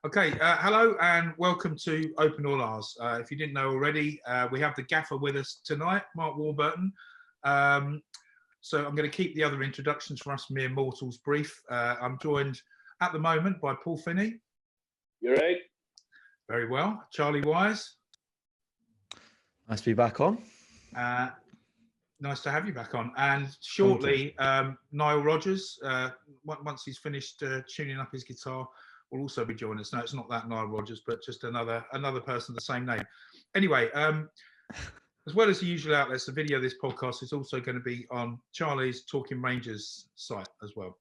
Okay, hello and welcome to Open All Ours. If you didn't know already, we have the gaffer with us tonight, Mark Warburton. So I'm going to keep the other introductions for us mere mortals brief. I'm joined at the moment by Paul Finney. You're right. Very well. Charlie Wise. Nice to be back on. Nice to have you back on. And shortly, Niall Rogers, once he's finished tuning up his guitar, will also be joining us. No, it's not that Niall Rogers, but just another person of the same name. Anyway, as well as the usual outlets, the video of this podcast is also going to be on Charlie's Talking Rangers site as well.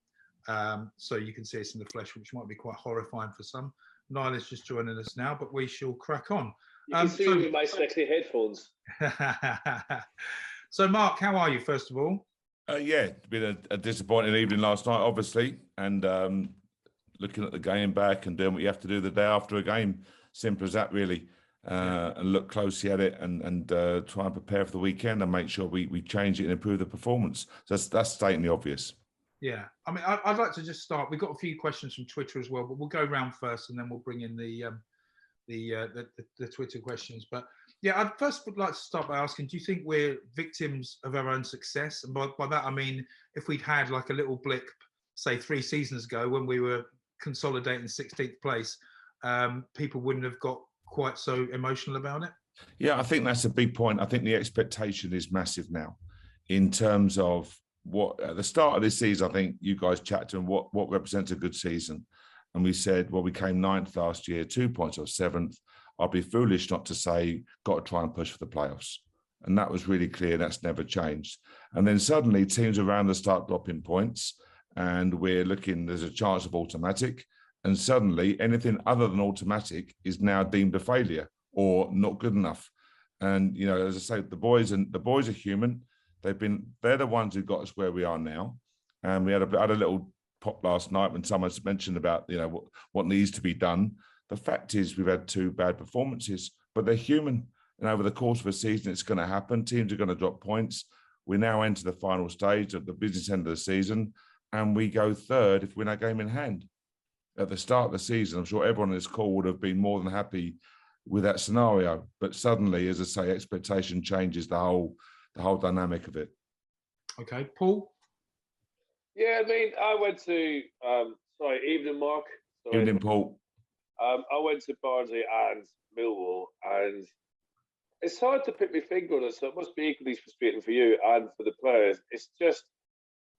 So you can see us in the flesh, which might be quite horrifying for some. Niall is just joining us now, but we shall crack on. You can see me with my sexy headphones. So, Mark, how are you, first of all? Yeah, it's been a disappointing evening last night, obviously, and looking at the game back and doing what you have to do the day after a game. Simple as that, really. And look closely at it and try and prepare for the weekend and make sure we change it and improve the performance. So that's stating the obvious. Yeah, I mean, I'd like to just start. We've got a few questions from Twitter as well, but we'll go round first and then we'll bring in the Twitter questions. But yeah, I first would like to start by asking, do you think we're victims of our own success? And by that, I mean, if we'd had like a little blip, say 3 seasons ago when we were consolidating 16th place, people wouldn't have got quite so emotional about it? Yeah, I think that's a big point. I think the expectation is massive now in terms of what at the start of this season, I think you guys chatted on what represents a good season. And we said, well, we came 9th last year, 2 points off 7th. I'd be foolish not to say, got to try and push for the playoffs. And that was really clear. That's never changed. And then suddenly teams around us start dropping points and we're looking, there's a chance of automatic. And suddenly anything other than automatic is now deemed a failure or not good enough. And, you know, as I say, the boys are human. They're the ones who got us where we are now. And we had a little pop last night when someone mentioned about, you know, what needs to be done. The fact is we've had 2 bad performances, but they're human. And over the course of a season, it's going to happen. Teams are going to drop points. We now enter the final stage of the business end of the season, and we go 3rd if we win our game in hand. At the start of the season, I'm sure everyone on this call would have been more than happy with that scenario. But suddenly, as I say, expectation changes the whole dynamic of it. Okay, Paul? Yeah, I mean, I went to, evening, Mark. Sorry. Evening, Paul. I went to Barnsley and Millwall, and it's hard to put my finger on it, so it must be equally frustrating for you and for the players. It's just,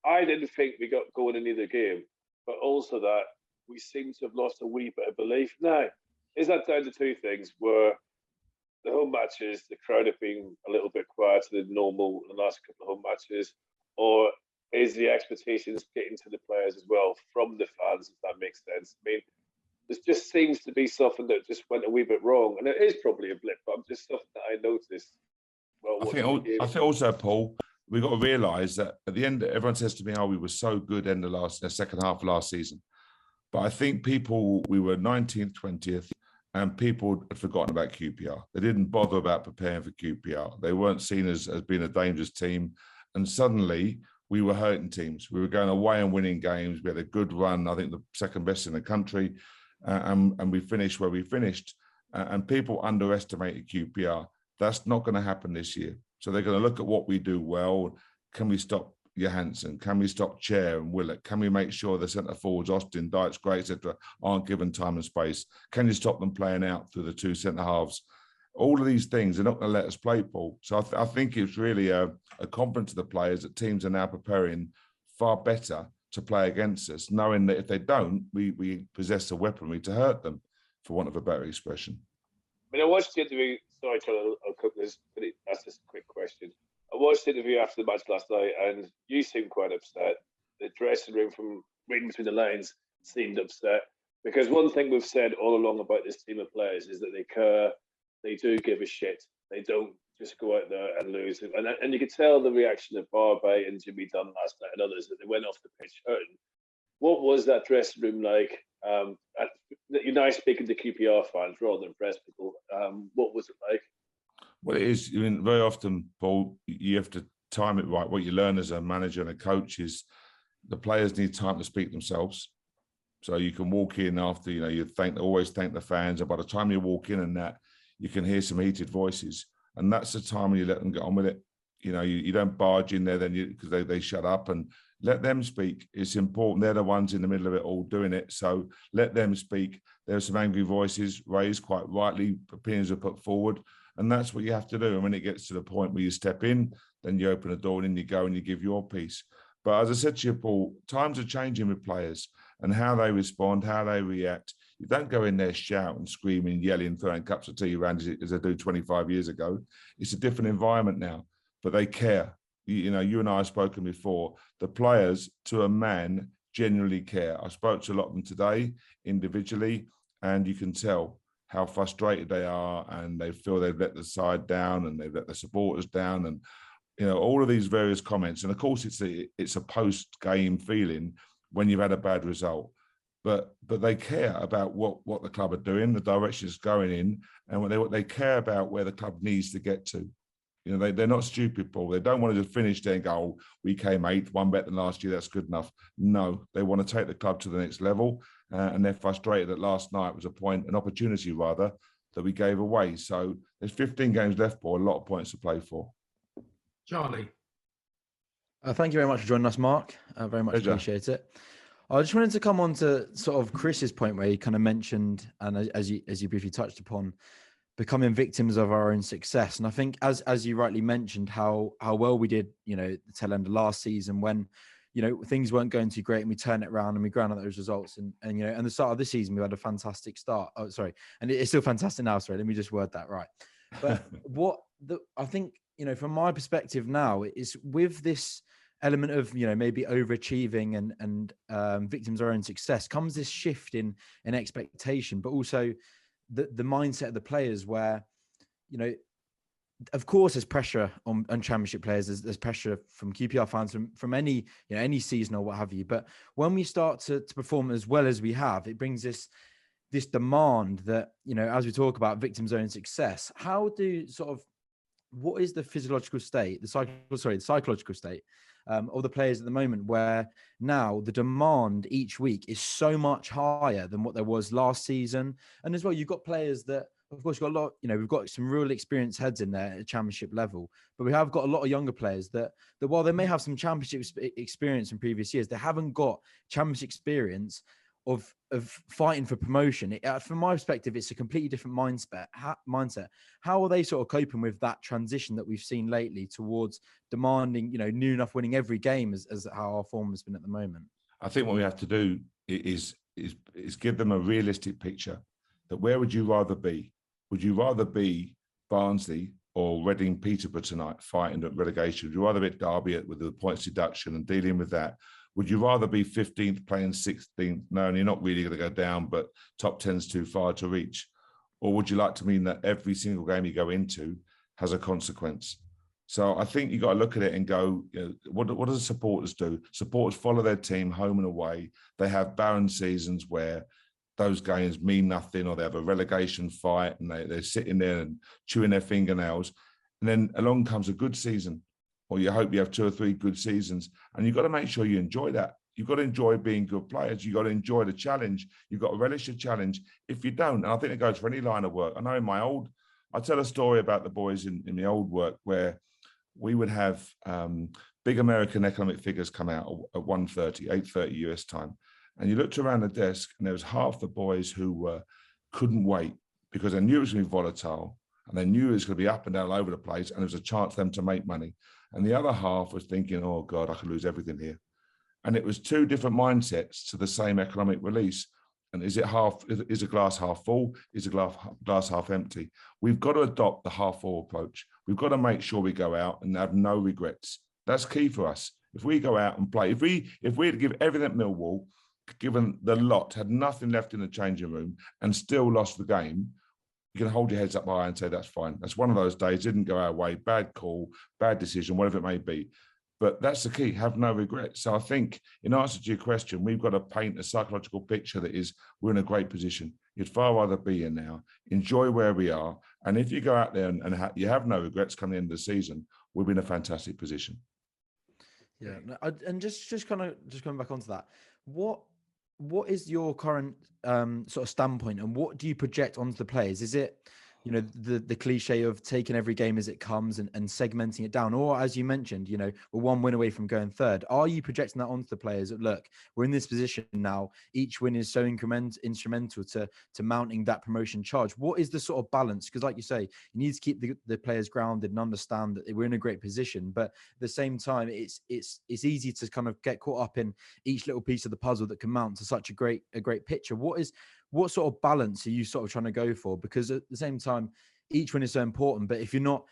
I didn't think we got going in either game, but also that we seem to have lost a wee bit of belief. Now, is that down to 2 things? Where the home matches, the crowd have been a little bit quieter than normal in the last couple of home matches, or is the expectations getting to the players as well from the fans, if that makes sense? I mean, there just seems to be something that just went a wee bit wrong, and it is probably a blip, but I'm just something that I noticed. Well, I think also, Paul, we've got to realise that at the end, everyone says to me, "Oh, we were so good in the second half of last season," but I think we were 19th, 20th, and people had forgotten about QPR. They didn't bother about preparing for QPR. They weren't seen as being a dangerous team, and suddenly we were hurting teams. We were going away and winning games. We had a good run, I think the second best in the country. And we finished where we finished, and people underestimated QPR. That's not going to happen this year. So they're going to look at what we do well. Can we stop Johansson? Can we stop Chair and Willett? Can we make sure the centre forwards, Austin, Dykes, Gray, etc., aren't given time and space? Can you stop them playing out through the 2 centre halves? All of these things are not going to let us play, Paul. So I think it's really a compliment to the players that teams are now preparing far better to play against us, knowing that if they don't, we possess the weaponry to hurt them, for want of a better expression. I mean, I watched the interview. Sorry, Charlie, I'll cook this. That's just a quick question. I watched the interview after the match last night, and you seemed quite upset. The dressing room, from reading between the lines, seemed upset. Because one thing we've said all along about this team of players is that they care, they do give a shit. They don't just go out there and lose. And you could tell the reaction of Barbay and Jimmy Dunn last night and others, that they went off the pitch hurting. What was that dressing room like? You're now speaking to QPR fans rather than press people. What was it like? Well, it is. I mean, very often, Paul, you have to time it right. What you learn as a manager and a coach is the players need time to speak themselves. So you can walk in after, you always thank the fans. And by the time you walk in and that, you can hear some heated voices. And that's the time when you let them get on with it. You don't barge in there because they shut up, and let them speak. It's important. They're the ones in the middle of it all doing it. So let them speak. There are some angry voices raised, quite rightly. Opinions are put forward. And that's what you have to do. And when it gets to the point where you step in, then you open the door and in you go and you give your piece. But as I said to you, Paul, times are changing with players and how they respond, how they react. You don't go in there shouting, screaming, yelling, throwing cups of tea around as I do 25 years ago. It's a different environment now, but they care. You and I have spoken before. The players, to a man, genuinely care. I spoke to a lot of them today individually, and you can tell how frustrated they are, and they feel they've let the side down and they've let the supporters down, and all of these various comments. And of course, it's a post-game feeling when you've had a bad result, but they care about what the club are doing, the direction it's going in, and what they care about where the club needs to get to. They're not stupid, Paul. They don't want to just finish there and go, oh, we came 8th, one better than last year, that's good enough. No, they want to take the club to the next level, and they're frustrated that last night was an opportunity rather, that we gave away. So there's 15 games left, Paul, a lot of points to play for. Charlie. Thank you very much for joining us, Mark. Very much Pleasure. appreciate it. I just wanted to come on to sort of Chris's point where he kind of mentioned, and as you briefly touched upon, becoming victims of our own success. And I think as you rightly mentioned, how well we did, the tail end of last season when, things weren't going too great and we turned it around and we ground out those results. And the start of this season, we had a fantastic start. Oh, sorry. And it's still fantastic now. Sorry, let me just word that right. But I think, from my perspective now, is with this element of, maybe overachieving and victims of our own success comes this shift in expectation, but also the mindset of the players where, of course, there's pressure on championship players. There's pressure from QPR fans, from any, any season or what have you. But when we start to perform as well as we have, it brings this demand that, as we talk about victims' own success, what is the physiological state, the psychological state of the players at the moment, where now the demand each week is so much higher than what there was last season? And as well, you've got players that, of course, you've got a lot, we've got some real experienced heads in there at championship level, but we have got a lot of younger players that while they may have some championship experience in previous years, they haven't got championship experience of fighting for promotion. From my perspective, it's a completely different mindset. How are they sort of coping with that transition that we've seen lately towards demanding, new enough winning every game as how our form has been at the moment? I think what we have to do is give them a realistic picture that where would you rather be? Would you rather be Barnsley or Reading Peterborough tonight fighting at relegation? Would you rather be at Derby with the points deduction and dealing with that? Would you rather be 15th playing 16th? No, and you're not really going to go down, but top 10's too far to reach. Or would you like to mean that every single game you go into has a consequence? So I think you've got to look at it and go, what do the supporters do? Supporters follow their team home and away. They have barren seasons where those games mean nothing, or they have a relegation fight and they're sitting there and chewing their fingernails. And then along comes a good season, or you hope you have 2 or 3 good seasons, and you've got to make sure you enjoy that. You've got to enjoy being good players. You've got to enjoy the challenge. You've got to relish the challenge. If you don't, and I think it goes for any line of work. I know I tell a story about the boys in the old work where we would have big American economic figures come out at 1:30, 8:30 US time. And you looked around the desk and there was half the boys who couldn't wait because they knew it was going to be volatile and they knew it was going to be up and down all over the place and there was a chance for them to make money. And the other half was thinking, oh God, I could lose everything here. And it was 2 different mindsets to the same economic release. And is a glass half full? Is a glass half empty? We've got to adopt the half full approach. We've got to make sure we go out and have no regrets. That's key for us. If we go out and play, if we had to give everything at Millwall, given the lot, had nothing left in the changing room and still lost the game, you can hold your heads up high and say, that's fine. That's one of those days, didn't go our way, bad call, bad decision, whatever it may be. But that's the key, have no regrets. So I think in answer to your question, we've got to paint a psychological picture that is, we're in a great position. You'd far rather be here now, enjoy where we are. And if you go out there and you have no regrets come the end of the season, we'll be in a fantastic position. Yeah. And just coming back onto that, what what is your current sort of standpoint, and what do you project onto the players? Is it, you know, the cliche of taking every game as it comes and segmenting it down, or as you mentioned, you know, we're one win away from going third? Are you projecting that onto the players that, look, we're in this position now, each win is so instrumental to mounting that promotion charge? What is the sort of balance? Because like you say, you need to keep the players grounded and understand that we're in a great position, but at the same time, it's easy to kind of get caught up in each little piece of the puzzle that can mount to such a great picture. What sort of balance are you sort of trying to go for? Because at the same time, each win is so important, but if you're not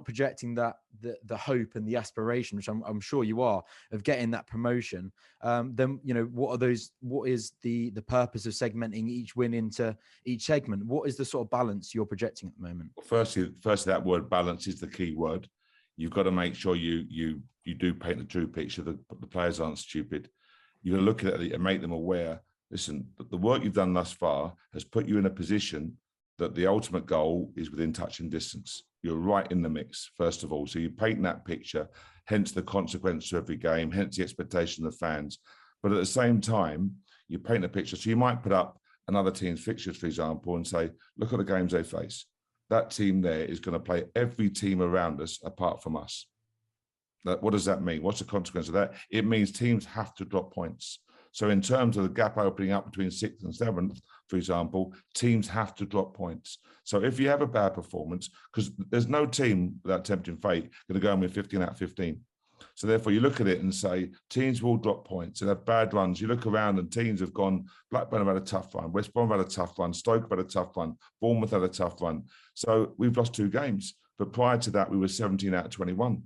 projecting that the hope and the aspiration, which I'm sure you are, of getting that promotion, then, you know, what is the purpose of segmenting each win into each segment? What is the sort of balance you're projecting at the moment? Firstly, that word balance is the key word. You've got to make sure you do paint the true picture. The players aren't stupid. You've got to look at it and make them aware. Listen, the work you've done thus far has put you in a position that the ultimate goal is within touching distance. You're right in the mix, first of all. So you paint that picture, hence the consequence of every game, hence the expectation of the fans. But at the same time, you paint a picture. So you might put up another team's fixtures, for example, and say, look at the games they face. That team there is going to play every team around us apart from us. What does that mean? What's the consequence of that? It means teams have to drop points. So in terms of the gap opening up between 6th and 7th, for example, teams have to drop points. So if you have a bad performance, because there's no team without tempting fate going to go in with 15 out of 15. So therefore you look at it and say, teams will drop points and have bad runs. You look around and teams have gone, Blackburn have had a tough run, West Brom have had a tough run, Stoke have had a tough run, Bournemouth had a tough run. So we've lost 2 games. But prior to that, we were 17 out of 21.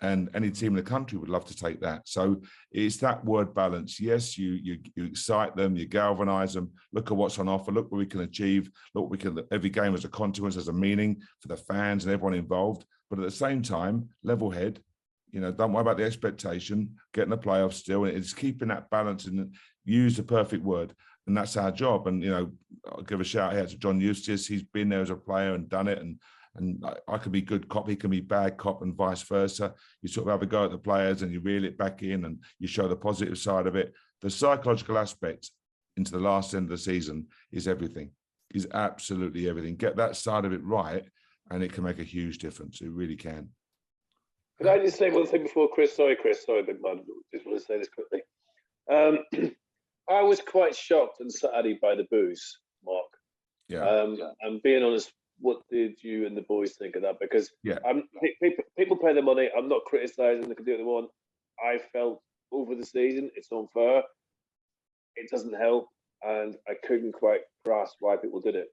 And any team in the country would love to take that. So it's that word balance. Yes, you excite them, you galvanise them. Look at what's on offer. Look what we can achieve. Look what we can. Every game has a consequence, has a meaning for the fans and everyone involved. But at the same time, level head. You know, don't worry about the expectation. Getting the playoffs still. It's keeping that balance and use the perfect word. And that's our job. And you know, I'll give a shout out to John Eustace. He's been there as a player and done it. And I can be good cop, he can be bad cop, and vice versa. You sort of have a go at the players and you reel it back in and you show the positive side of it. The psychological aspect into the last end of the season is everything, is absolutely everything. Get that side of it right and it can make a huge difference. It really can. Could I just say one thing before Chris? Sorry, big man. Just want to say this quickly. I was quite shocked and saddened by the boos, Mark. Yeah. And being honest, what did you and the boys think of that? Because yeah, people pay their money. I'm not criticising. They can do what they want. I felt over the season it's unfair. It doesn't help, and I couldn't quite grasp why people did it.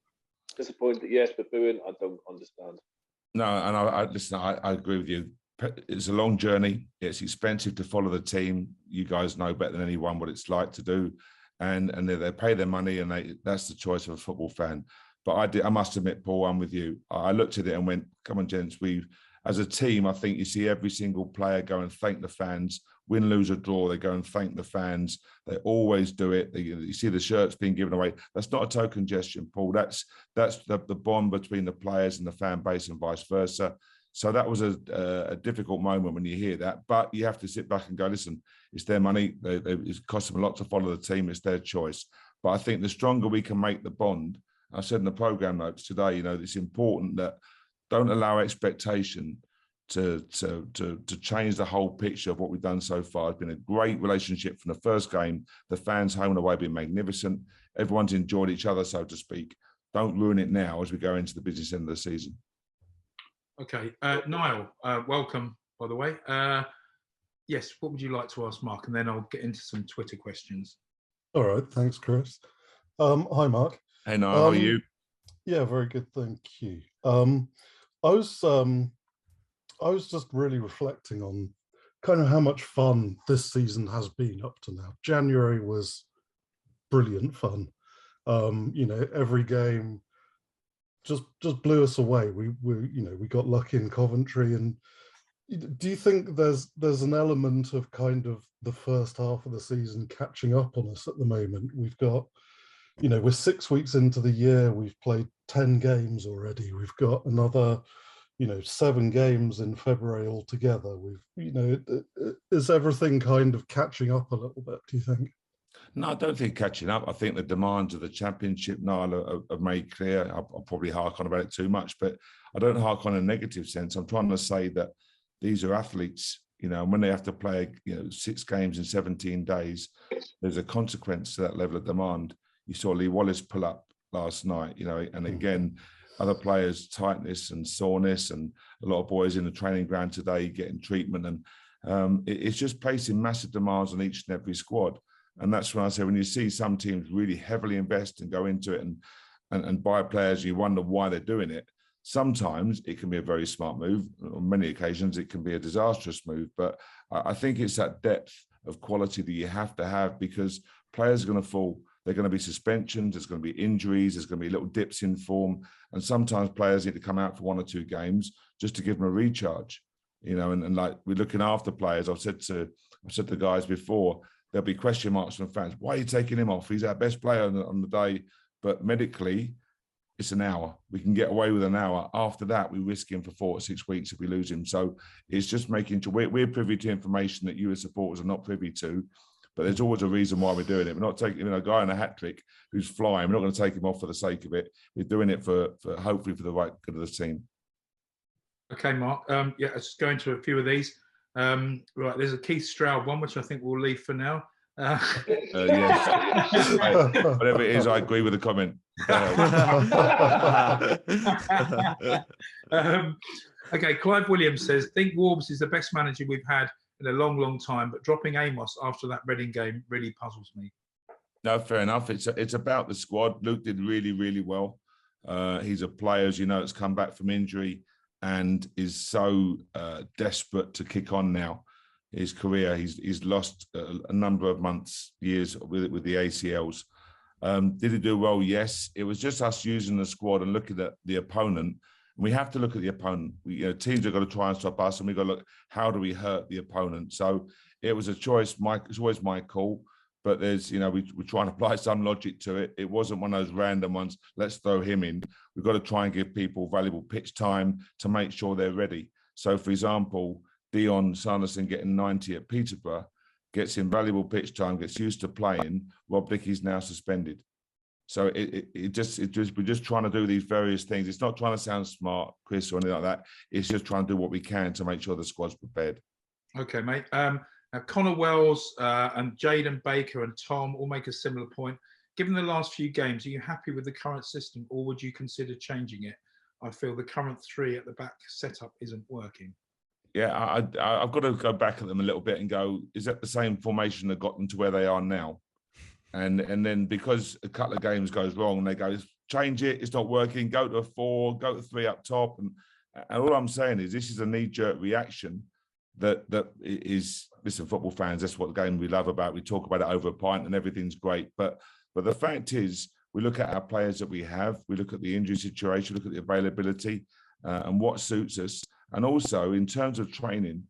Disappointed, yes, but booing, I don't understand. No, and I listen. I agree with you. It's a long journey. It's expensive to follow the team. You guys know better than anyone what it's like to do, and they pay their money, and that's the choice of a football fan. But I must admit, Paul, I'm with you. I looked at it and went, come on, gents, as a team, I think you see every single player go and thank the fans, win, lose or draw, they go and thank the fans. They always do it. You see the shirts being given away. That's not a token gesture, Paul. That's the bond between the players and the fan base and vice versa. So that was a difficult moment when you hear that. But you have to sit back and go, listen, it's their money. It costs them a lot to follow the team. It's their choice. But I think the stronger we can make the bond, I said in the programme notes today, you know, it's important that don't allow expectation to change the whole picture of what we've done so far. It's been a great relationship from the first game. The fans home and away have been magnificent. Everyone's enjoyed each other, so to speak. Don't ruin it now as we go into the business end of the season. Okay. Niall, welcome, by the way. Yes, what would you like to ask Mark? And then I'll get into some Twitter questions. All right. Thanks, Chris. Hi, Mark. Hey, Niall, how are you? Yeah, very good, thank you. I was just really reflecting on kind of how much fun this season has been up to now. January was brilliant fun. You know, every game just blew us away. We got lucky in Coventry. And do you think there's an element of kind of the first half of the season catching up on us at the moment? We've got, you know, we're 6 weeks into the year. We've played 10 games already. We've got another, 7 games in February altogether. Is everything kind of catching up a little bit, do you think? No, I don't think catching up. I think the demands of the Championship, Niall, are made clear. I'll probably hark on about it too much, but I don't hark on a negative sense. I'm trying to say that these are athletes, and when they have to play, 6 games in 17 days, there's a consequence to that level of demand. You saw Lee Wallace pull up last night, and again, other players, tightness and soreness, and a lot of boys in the training ground today getting treatment. And it's just placing massive demands on each and every squad. And that's when I say, when you see some teams really heavily invest and go into it and buy players, you wonder why they're doing it. Sometimes it can be a very smart move. On many occasions, it can be a disastrous move. But I think it's that depth of quality that you have to have, because players are going to fall. They're going to be suspensions. There's going to be injuries. There's going to be little dips in form. And sometimes players need to come out for 1 or 2 games just to give them a recharge. And like, we're looking after players. I've said to the guys before, there'll be question marks from fans. Why are you taking him off? He's our best player on the day. But medically, it's an hour. We can get away with an hour. After that, we risk him for 4 or 6 weeks if we lose him. So it's just making sure we're privy to information that you as supporters are not privy to. But there's always a reason why we're doing it. We're not taking a guy on a hat trick who's flying. We're not going to take him off for the sake of it. We're doing it for hopefully for the right good of the team. Okay, Mark. Let's just go into a few of these. Right, there's a Keith Stroud one, which I think we'll leave for now. Yes. Whatever it is, I agree with the comment. Okay, Clive Williams says, think Warbs is the best manager we've had in a long, long time, but dropping Amos after that Reading game really puzzles me. No, fair enough. It's about the squad. Luke did really, really well. He's a player, as you know, that's come back from injury and is so desperate to kick on now. His career, he's lost a number of months, years with the ACLs. Did he do well? Yes. It was just us using the squad and looking at the opponent. We have to look at the opponent. Teams are going to try and stop us, and we've got to look, how do we hurt the opponent? So it was a choice. It's always my call, but there's, we're trying to apply some logic to it. It wasn't one of those random ones, let's throw him in. We've got to try and give people valuable pitch time to make sure they're ready. So, for example, Dion Sanderson getting 90 at Peterborough, gets invaluable pitch time, gets used to playing. Rob Dickey's now suspended. So we're just trying to do these various things. It's not trying to sound smart, Chris, or anything like that. It's just trying to do what we can to make sure the squad's prepared. Okay, mate. Now, Connor Wells and Jaden Baker and Tom all make a similar point. Given the last few games, are you happy with the current system, or would you consider changing it? I feel the current 3 at the back setup isn't working. Yeah, I've got to go back at them a little bit and go, is that the same formation that got them to where they are now? And then because a couple of games goes wrong, they go, change it, it's not working, go to a 4, go to 3 up top. And all I'm saying is this is a knee-jerk reaction that is, listen, football fans, that's what the game we love about. We talk about it over a pint and everything's great. But the fact is, we look at our players that we have, we look at the injury situation, look at the availability and what suits us. And also, in terms of training,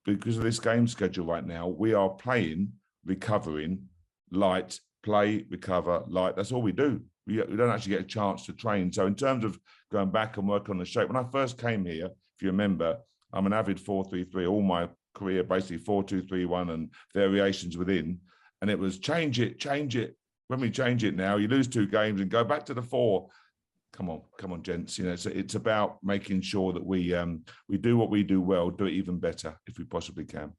because of this game schedule right now, we are playing, recovering, light, play, recover, light. That's all we do. We don't actually get a chance to train. So in terms of going back and work on the shape, when I first came here, if you remember, I'm an avid 4-3-3, all my career, basically 4-2-3-1 and variations within. And it was change it. When we change it now, you lose 2 games and go back to the 4. Come on, gents. So it's about making sure that we do what we do well, do it even better if we possibly can.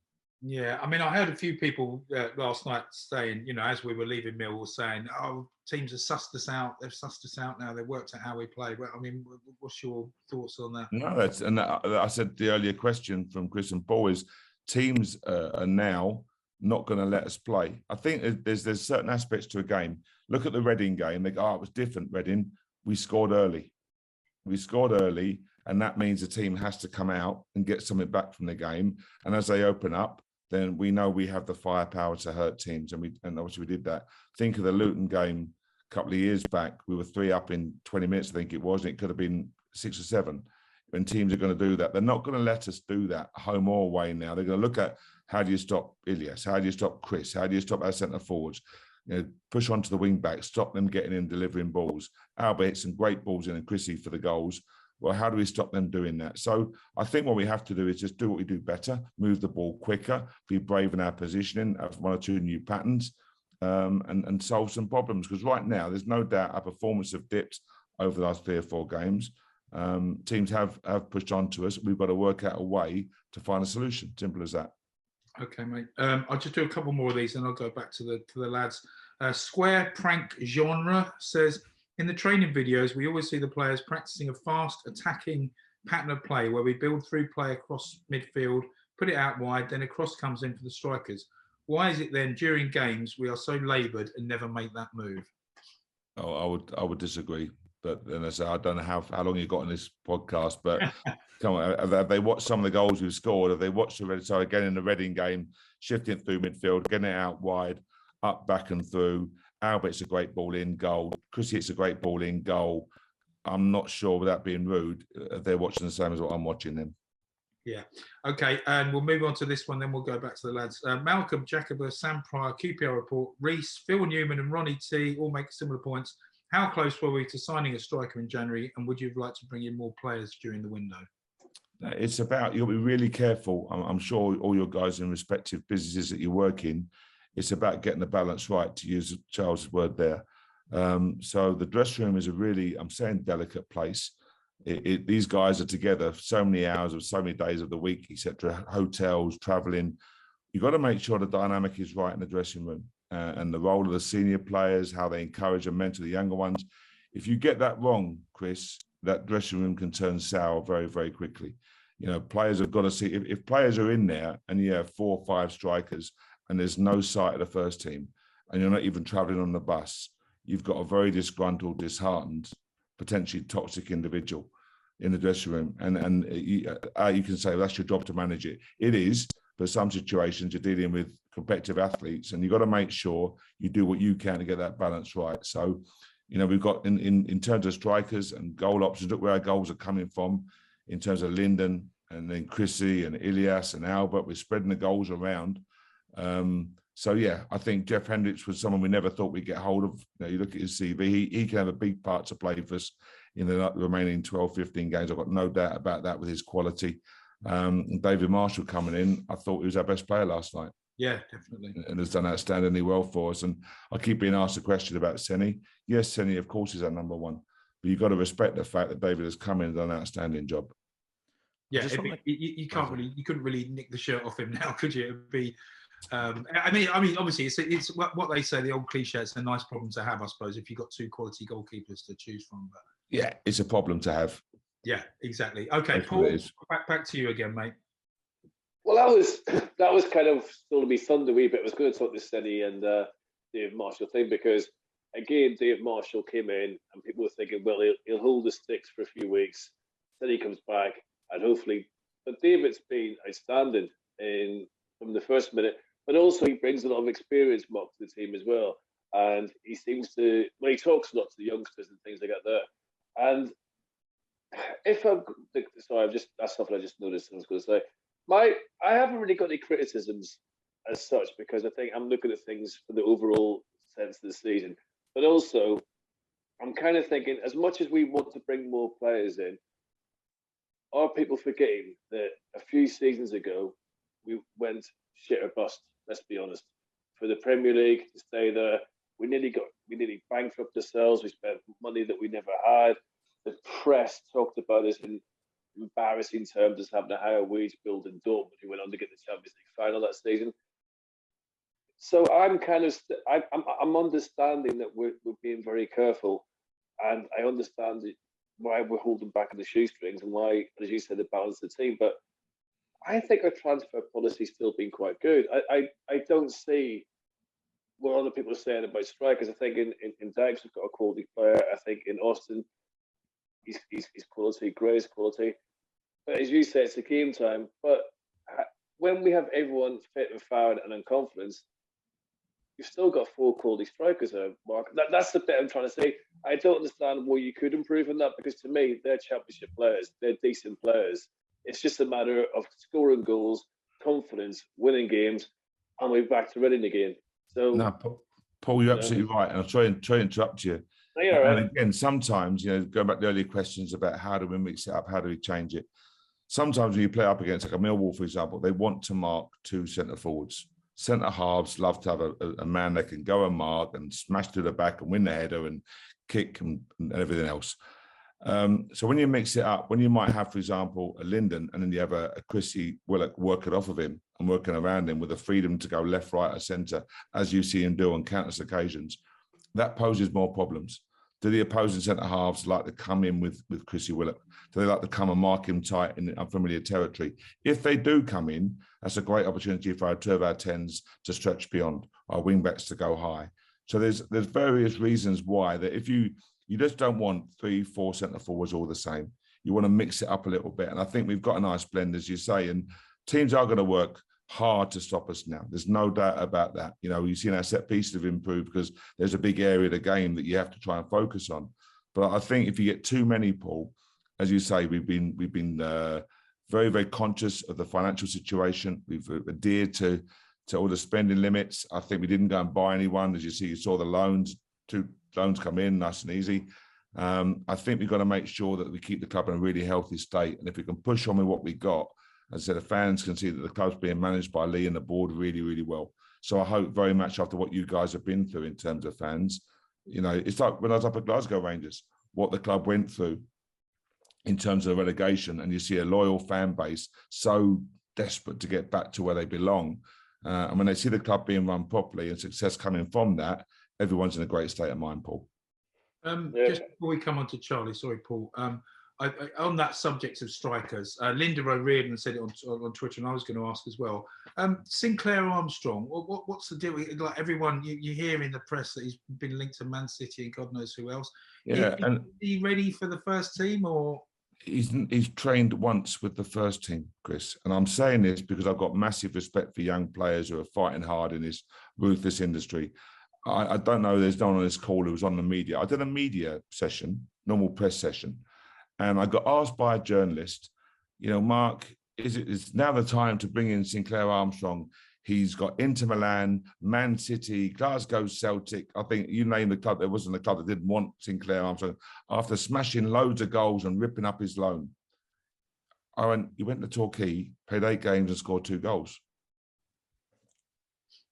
Yeah, I mean, I heard a few people last night saying, as we were leaving Millwall, saying, "Oh, teams have sussed us out. They've sussed us out now. They've worked out how we play." Well, I mean, what's your thoughts on that? No, I said the earlier question from Chris and Paul is teams are now not going to let us play. I think there's certain aspects to a game. Look at the Reading game. They go, "Oh, it was different, Reading. We scored early. And that means the team has to come out and get something back from the game. And as they open up, then we know we have the firepower to hurt teams. And obviously we did that. Think of the Luton game a couple of years back. We were 3 up in 20 minutes, I think it was. And it could have been 6 or 7. When teams are going to do that, they're not going to let us do that home or away now. They're going to look at, how do you stop Ilias? How do you stop Chris? How do you stop our centre forwards? Push onto the wing back, stop them getting in, delivering balls. Albert hit some great balls in and Chrissy for the goals. Well, how do we stop them doing that? So I think what we have to do is just do what we do better, move the ball quicker, be brave in our positioning, have 1 or 2 new patterns. and solve some problems. Because right now, there's no doubt our performance have dipped over the last 3 or 4 games. Teams have pushed on to us. We've got to work out a way to find a solution. Simple as that. Okay, mate. I'll just do a couple more of these, and I'll go back to the lads. Square Prank Genre says, in the training videos, we always see the players practicing a fast attacking pattern of play where we build through play across midfield, put it out wide, then a cross comes in for the strikers. Why is it then during games we are so laboured and never make that move? Oh, I would disagree. But then I don't know how long you got on this podcast, but come on, have they watched some of the goals we've scored? Have they watched the Reading? So again, in the Reading game, shifting through midfield, getting it out wide, up, back and through. Albert's a great ball in goal. Chrissy hits a great ball in goal. I'm not sure, without being rude, they're watching the same as what I'm watching them. Yeah. Okay, and we'll move on to this one, then we'll go back to the lads. Malcolm, Jacoba, Sam Pryor, QPR Report, Reese, Phil Newman and Ronnie T all make similar points. How close were we to signing a striker in January, and would you like to bring in more players during the window? It's about, you'll be really careful. I'm sure all your guys in respective businesses that you work in, it's about getting the balance right, to use Charles' word there. So the dressing room is a really, I'm saying, delicate place. These guys are together so many hours of so many days of the week, etc. Hotels, traveling. You've got to make sure the dynamic is right in the dressing room, and the role of the senior players, how they encourage and mentor the younger ones. If you get that wrong, Chris, that dressing room can turn sour very, very quickly. You know, players have got to see, if players are in there and you have 4 or 5 strikers and there's no sight of the first team and you're not even traveling on the bus, you've got a very disgruntled, disheartened, potentially toxic individual in the dressing room. And you can say, well, that's your job to manage it. It is, but some situations you're dealing with competitive athletes and you've got to make sure you do what you can to get that balance right. So, you know, we've got in terms of strikers and goal options, look where our goals are coming from in terms of Lyndon and then Chrissy and Ilias and Albert. We're spreading the goals around. So, yeah, I think Jeff Hendricks was someone we never thought we'd get hold of. You know, you look at his CV, he can have a big part to play for us in the remaining 12, 15 games. I've got no doubt about that with his quality. David Marshall coming in, I thought he was our best player last night. Yeah, definitely. And has done outstandingly well for us. And I keep being asked a question about Senny. Yes, Senny, of course, is our number one. But you've got to respect the fact that David has come in and done an outstanding job. Yeah, you couldn't really nick the shirt off him now, could you? It'd be, I mean, obviously, it's what they say, the old cliche. It's a nice problem to have, I suppose, if you've got 2 quality goalkeepers to choose from. But yeah, it's a problem to have. Yeah, exactly. Okay, That's Paul, back to you again, mate. Well, that was kind of still to be thunder a wee bit. I was going to talk this Senny and Dave Marshall thing because, again, Dave Marshall came in and people were thinking, well, he'll hold the sticks for a few weeks, then he comes back and hopefully. But David's been outstanding from the first minute, but also he brings a lot of experience, Mark, to the team as well. And he seems to, well, he talks a lot to the youngsters and things like that there. And that's something I just noticed I was going to say. I haven't really got any criticisms as such because I think I'm looking at things for the overall sense of the season. But also, I'm kind of thinking, as much as we want to bring more players in, are people forgetting that a few seasons ago we went shit or bust? Let's be honest. For the Premier League to stay there, we nearly bankrupted ourselves. We spent money that we never had. The press talked about us in embarrassing terms as having a higher wage bill than Dortmund, who went on to get the Champions League final that season. So I'm kind of, I'm understanding that we're being very careful, and I understand why we're holding back on the shoestrings and why, as you said, the balance of the team. But I think our transfer policy's still been quite good. I don't see what other people are saying about strikers. I think in Dykes we've got a quality player. I think in Austin, he's quality, Gray's quality. But as you say, it's a game time. But when we have everyone fit and fired and in confidence, you've still got 4 quality strikers there, Mark. That's the bit I'm trying to say. I don't understand where you could improve on that because to me, they're championship players. They're decent players. It's just a matter of scoring goals, confidence, winning games, and we're back to winning again. So, no, Paul, you're absolutely right. And I'll try and interrupt you. No, right. And again, sometimes, going back to the earlier questions about how do we mix it up, how do we change it? Sometimes when you play up against like a Millwall, for example, they want to mark 2 centre forwards. centre halves love to have a man that can go and mark and smash to the back and win the header and kick and everything else. So when you mix it up, when you might have, for example, a Linden, and then you have a Chrissy Willock working off of him and working around him with the freedom to go left, right, or centre, as you see him do on countless occasions, that poses more problems. Do the opposing centre halves like to come in with Chrissy Willock? Do they like to come and mark him tight in unfamiliar territory? If they do come in, that's a great opportunity for our 2 of our 10s to stretch beyond, our wing backs to go high. So there's various reasons why that if you just don't want 3-4 centre forwards all the same. You want to mix it up a little bit. And I think we've got a nice blend, as you say, and teams are going to work hard to stop us now. There's no doubt about that. You know, you've seen our set pieces have improved because there's a big area of the game that you have to try and focus on. But I think if you get too many, Paul, as you say, we've been very, very conscious of the financial situation. We've adhered to all the spending limits. I think we didn't go and buy anyone. As you see, you saw the loans, 2 loans come in nice and easy. I think we've got to make sure that we keep the club in a really healthy state. And if we can push on with what we got, as I said, the fans can see that the club's being managed by Lee and the board really, really well. So I hope very much after what you guys have been through in terms of fans, you know, it's like when I was up at Glasgow Rangers, what the club went through in terms of relegation, and you see a loyal fan base so desperate to get back to where they belong. And when they see the club being run properly and success coming from that, everyone's in a great state of mind, Paul. Just before we come on to Charlie, sorry, Paul. On that subject of strikers, Linda O'Riordan said it on Twitter, and I was going to ask as well. Sinclair Armstrong, what's the deal? Like everyone, you hear in the press that he's been linked to Man City and God knows who else. Yeah, is he ready for the first team, or? He's trained once with the first team, Chris. And I'm saying this because I've got massive respect for young players who are fighting hard in this ruthless industry. I don't know, there's no one on this call who was on the media. I did a media session, normal press session, and I got asked by a journalist, you know, Mark, is now the time to bring in Sinclair Armstrong? He's got Inter Milan, Man City, Glasgow Celtic. I think you name the club, there wasn't a club that didn't want Sinclair Armstrong after smashing loads of goals and ripping up his loan. He went to Torquay, played 8 games and scored 2 goals.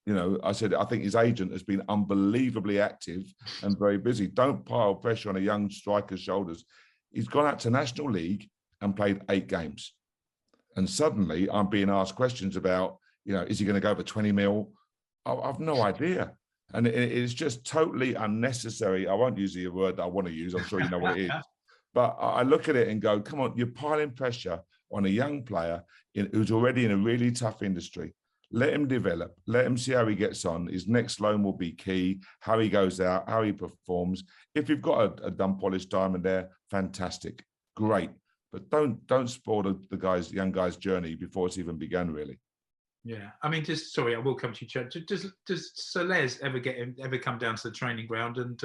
You know, I said, I think his agent has been unbelievably active and very busy. Don't pile pressure on a young striker's shoulders. He's gone out to National League and played 8 games. And suddenly I'm being asked questions about, you know, is he going to go for 20 mil? I've no idea. And it's just totally unnecessary. I won't use the word that I want to use. I'm sure you know what it is. But I look at it and go, come on, you're piling pressure on a young player who's already in a really tough industry. Let him develop. Let him see how he gets on. His next loan will be key, how he goes out, how he performs. If you've got a done polished diamond there, fantastic, great. But don't spoil the young guy's journey before it's even begun, really. Yeah, I mean, sorry, I will come to you, Chad. Does Soles ever come down to the training ground and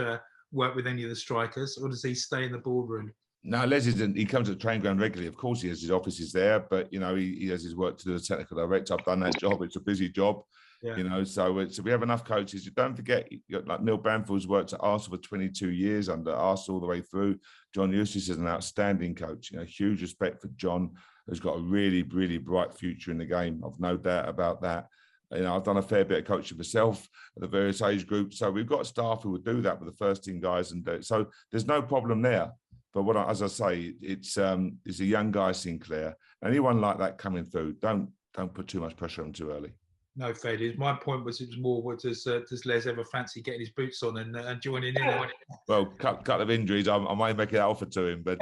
work with any of the strikers, or does he stay in the boardroom? No, Les isn't. He comes to the training ground regularly. Of course, he has his offices there, but you know, he has his work to do as technical director. I've done that job. It's a busy job, you know. So we have enough coaches. You don't forget, you got like Neil Banfield's worked at Arsenal for 22 years under Arsenal all the way through. John Eustace is an outstanding coach. You know, huge respect for John, who's got a really, really bright future in the game. I've no doubt about that. You know, I've done a fair bit of coaching myself at the various age groups. So we've got staff who would do that with the first team guys, and so there's no problem there. But as I say, it's a young guy, Sinclair. Anyone like that coming through, don't put too much pressure on too early. No, fair dues. My point was, it was more, does Les ever fancy getting his boots on and joining in? Well, couple of injuries, I might make an offer to him, but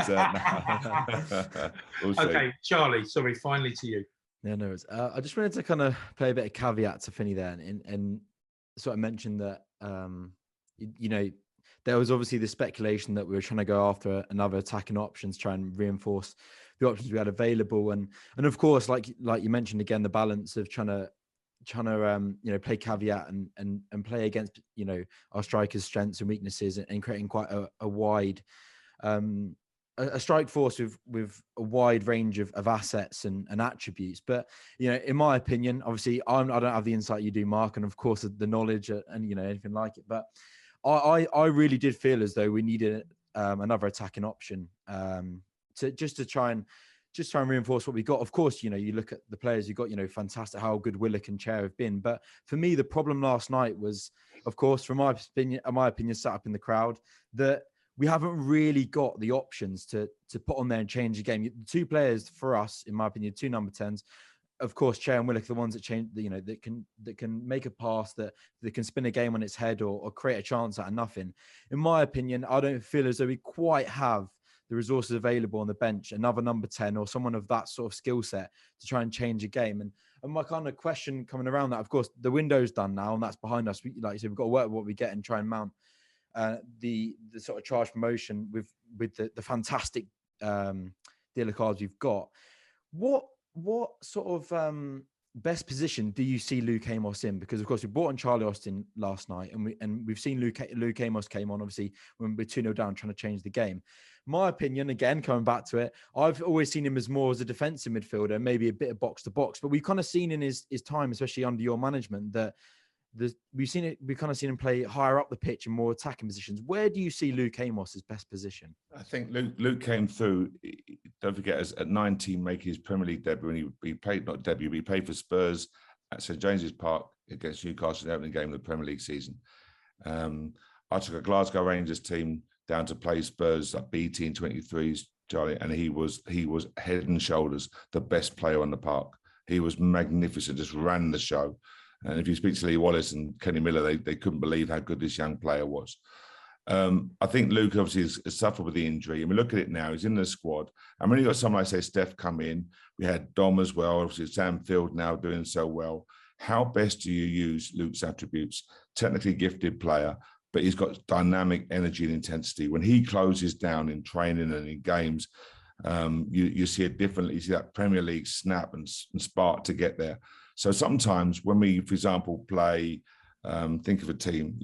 we'll see. Okay, Charlie, sorry, finally to you. Yeah, no, I just wanted to kind of play a bit of caveat to Finney there and sort of mention that, you know, there was obviously the speculation that we were trying to go after another attacking options, try and reinforce the options we had available. And of course, like you mentioned again, the balance of trying to you know, play caveat and play against, you know, our strikers' strengths and weaknesses, and creating quite a wide a strike force with a wide range of assets and attributes. But, you know, in my opinion, obviously I don't have the insight you do, Mark, and of course the knowledge and, you know, anything like it. But I really did feel as though we needed another attacking option to try and just try and reinforce what we got. Of course, you look at the players you got, fantastic how good Willock and Chair have been. But for me, the problem last night was, of course, from my opinion, sat up in the crowd, that we haven't really got the options to put on there and change the game. The two players for us, in my opinion, two number 10s, of course, Chair and Willock are the ones that change, that can make a pass, that can spin a game on its head or create a chance out of nothing. In my opinion, I don't feel as though we quite have the resources available on the bench, another number 10 or someone of that sort of skill set to try and change a game. And my kind of question coming around that, of course, the window's done now and that's behind us. Like you said, we've got to work with what we get and try and mount the sort of charge promotion with the fantastic deal of cards we've got. What sort of best position do you see Luke Amos in? Because of course we brought on Charlie Austin last night, and we've seen Luke Amos came on obviously when we're 2-0 down, trying to change the game. My opinion, again coming back to it, I've always seen him as more as a defensive midfielder, maybe a bit of box to box. But we've kind of seen in his time, especially under your management, that we've kind of seen him play higher up the pitch in more attacking positions. Where do you see Luke Amos's best position? I think Luke came through. Don't forget, as at 19, making his Premier League debut, and he played not debut, but he played for Spurs at St James's Park against Newcastle in the opening game of the Premier League season. I took a Glasgow Rangers team down to play Spurs at BT in 23s, Charlie, and he was head and shoulders the best player on the park. He was magnificent, just ran the show. And if you speak to Lee Wallace and Kenny Miller, they couldn't believe how good this young player was. I think Luke obviously has suffered with the injury. And we look at it now, he's in the squad. And when you got someone like, say, Steph come in, we had Dom as well, obviously Sam Field now doing so well. How best do you use Luke's attributes? Technically gifted player, but he's got dynamic energy and intensity. When he closes down in training and in games, you see it differently. You see that Premier League snap and spark to get there. So sometimes when we, for example, play, think of a team,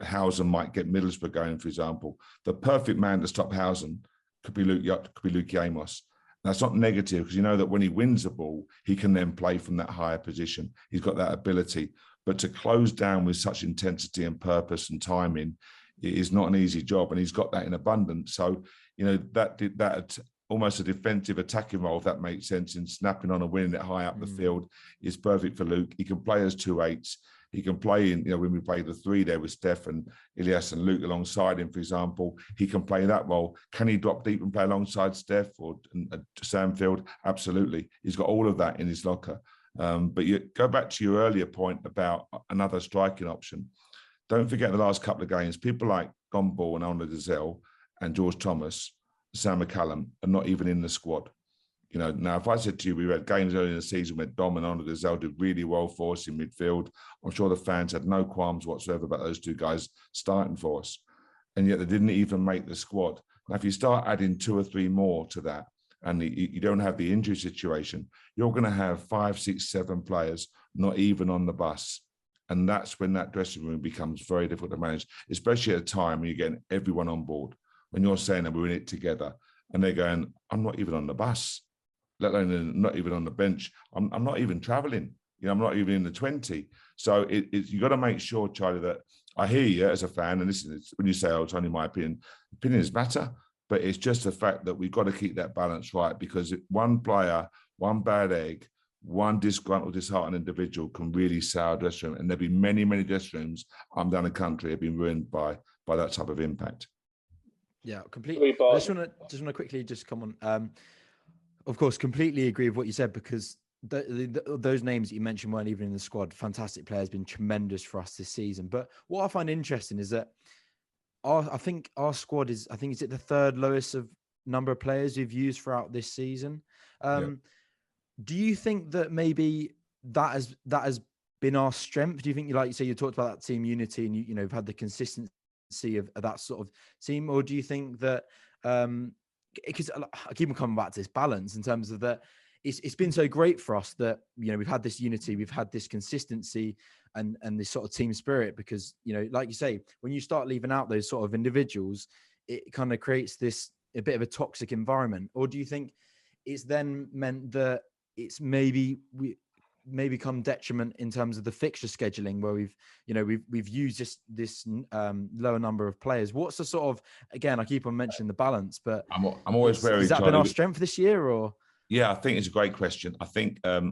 Housen might get Middlesbrough going, for example. The perfect man to stop Housen could be Luke Amos. That's not negative, because you know that when he wins the ball, he can then play from that higher position. He's got that ability. But to close down with such intensity and purpose and timing is not an easy job, and he's got that in abundance. So, that almost a defensive attacking role, if that makes sense, in snapping on and winning it high up the field is perfect for Luke. He can play as 2/8s. He can play in, when we play the 3 there with Steph and Ilias and Luke alongside him, for example, he can play that role. Can he drop deep and play alongside Steph or Sam Field? Absolutely. He's got all of that in his locker. But you go back to your earlier point about another striking option. Don't forget the last couple of games, people like Gomball and Arnold Gazelle and George Thomas, Sam McCallum are not even in the squad. Now if I said to you, we had games early in the season where Dom and Arnold Gazelle did really well for us in midfield, I'm sure the fans had no qualms whatsoever about those two guys starting for us. And yet they didn't even make the squad. Now, if you start adding 2 or 3 more to that, and you don't have the injury situation, you're going to have 5, 6, 7 players not even on the bus. And that's when that dressing room becomes very difficult to manage, especially at a time when you're getting everyone on board. When you're saying that we're in it together, and they're going, I'm not even on the bus, let alone not even on the bench. I'm not even traveling. I'm not even in the 20. So you got to make sure, Charlie, that I hear you as a fan. And listen, when you say, it's only my opinion, opinions matter. But it's just the fact that we've got to keep that balance right, because one player, one bad egg, one disgruntled, disheartened individual can really sour a dressing room. And there'll be many, many dressing rooms down the country have been ruined by that type of impact. Yeah, completely. I just want to quickly just come on. Of course, completely agree with what you said, because those names that you mentioned weren't even in the squad. Fantastic players, been tremendous for us this season. But what I find interesting is that I think our squad is it the 3rd lowest of number of players we've used throughout this season. Do you think that maybe that has been our strength? Do you think, like you say, you talked about that team unity and you've had the consistency of that sort of team, or do you think that because I keep on coming back to this balance in terms of that it's been so great for us that we've had this unity, we've had this consistency and this sort of team spirit, because like you say, when you start leaving out those sort of individuals, it kind of creates a bit of a toxic environment? Or do you think it's then meant that it's maybe come detriment in terms of the fixture scheduling, where we've used this lower number of players? What's the sort of, again, I keep on mentioning the balance, but I'm always very. Has that been our strength this year, or? Yeah, I think it's a great question. I think I'll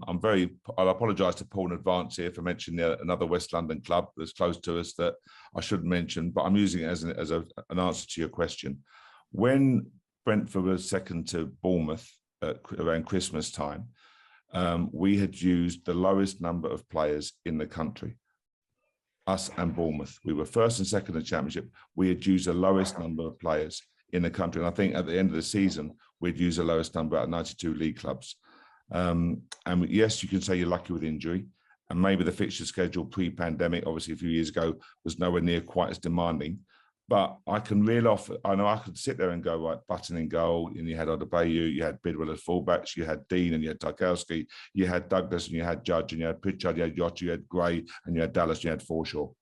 apologise to Paul in advance here for mentioning another West London club that's close to us that I shouldn't mention, but I'm using it as an answer to your question. When Brentford was second to Bournemouth around Christmas time, we had used the lowest number of players in the country. Us and Bournemouth. We were first and second in the Championship. We had used the lowest number of players in the country. And I think at the end of the season, we'd use the lowest number at 92 league clubs. And yes, you can say you're lucky with injury. And maybe the fixture schedule pre-pandemic, obviously a few years ago, was nowhere near quite as demanding. But I can reel off, I know I could sit there and go, right, Button in goal, and you had Odebayu, you had Bidwell as fullbacks, you had Dean and you had Tarkowski, you had Douglas and you had Judge and you had Pritchard, you had Yacht, you had Gray and you had Dallas, you had Forshaw.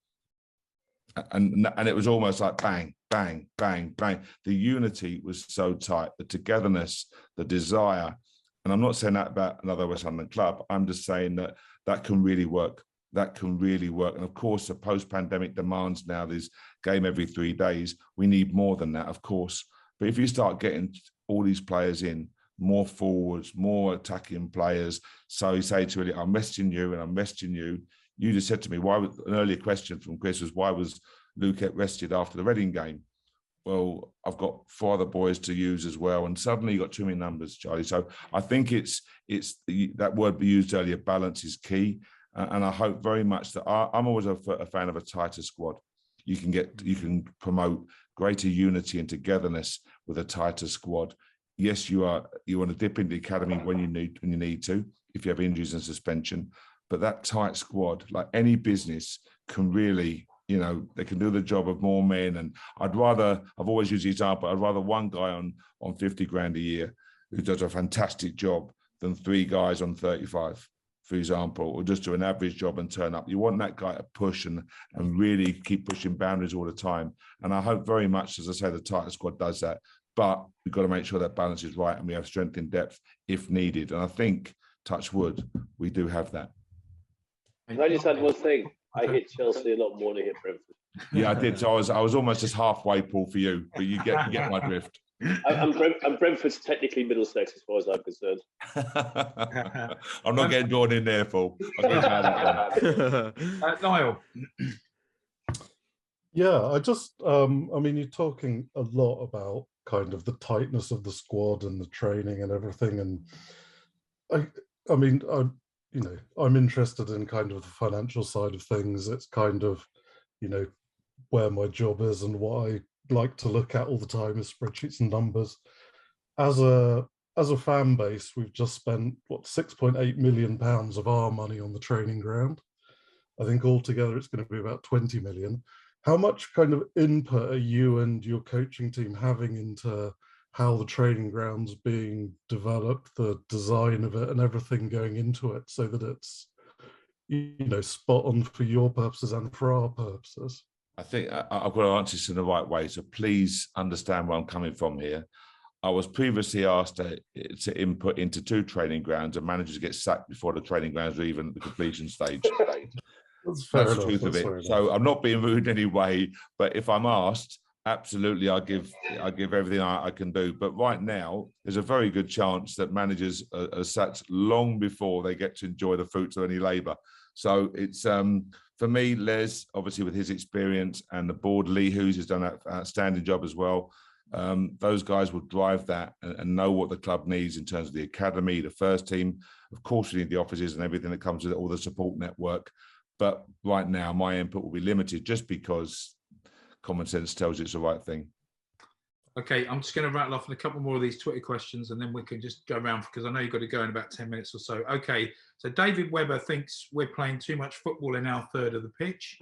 And it was almost like bang, bang, bang, bang. The unity was so tight, the togetherness, the desire. And I'm not saying that about another West London club. I'm just saying that can really work. That can really work. And of course, the post-pandemic demands now this game every 3 days. We need more than that, of course. But if you start getting all these players in, more forwards, more attacking players. So you say to Elliot, I'm resting you and I'm resting you. You just said to me, an earlier question from Chris was, why was Luke rested after the Reading game? Well, I've got 4 other boys to use as well. And suddenly you've got too many numbers, Charlie. So I think it's that word we used earlier, balance is key. And I hope very much that I'm always a fan of a tighter squad. You can promote greater unity and togetherness with a tighter squad. Yes, you want to dip into the academy when you need to, if you have injuries and suspension. But that tight squad, like any business, can really, they can do the job of more men. And I've always used the example, I'd rather one guy on 50 grand a year who does a fantastic job than 3 guys on 35, for example, or just do an average job and turn up. You want that guy to push and really keep pushing boundaries all the time. And I hope very much, as I say, the tighter squad does that. But we've got to make sure that balance is right and we have strength in depth if needed. And I think, touch wood, we do have that. Can I just add one thing? I hit Chelsea a lot more than I hit Brentford. Yeah, I did. So I was almost just halfway, Paul, for you, but you get my drift. And Brentford's technically Middlesex as far as I'm concerned. I'm not getting drawn in there, Paul. Niall. Yeah, I mean, you're talking a lot about kind of the tightness of the squad and the training and everything. And I'm interested in kind of the financial side of things. It's kind of, where my job is and what I like to look at all the time is spreadsheets and numbers. As a fan base, we've just spent £6.8 million of our money on the training ground. I think altogether it's going to be about 20 million. How much kind of input are you and your coaching team having into how the training ground's being developed, the design of it and everything going into it so that it's, spot on for your purposes and for our purposes? I think I've got to answer this in the right way. So please understand where I'm coming from here. I was previously asked to input into 2 training grounds and managers get sacked before the training grounds are even at the completion stage. That's the truth of it. So I'm not being rude in any way, but if I'm asked, absolutely, I give everything I can do. But right now, there's a very good chance that managers are sacked long before they get to enjoy the fruits of any labour. So it's for me, Les, obviously with his experience, and the board, Lee Hughes has done an outstanding job as well. Those guys will drive that and know what the club needs in terms of the academy, the first team. Of course, we need the offices and everything that comes with it, all the support network. But right now, my input will be limited just because common sense tells you it's the right thing. Okay, I'm just going to rattle off a couple more of these Twitter questions and then we can just go around because I know you've got to go in about 10 minutes or so. Okay, so David Webber thinks we're playing too much football in our third of the pitch.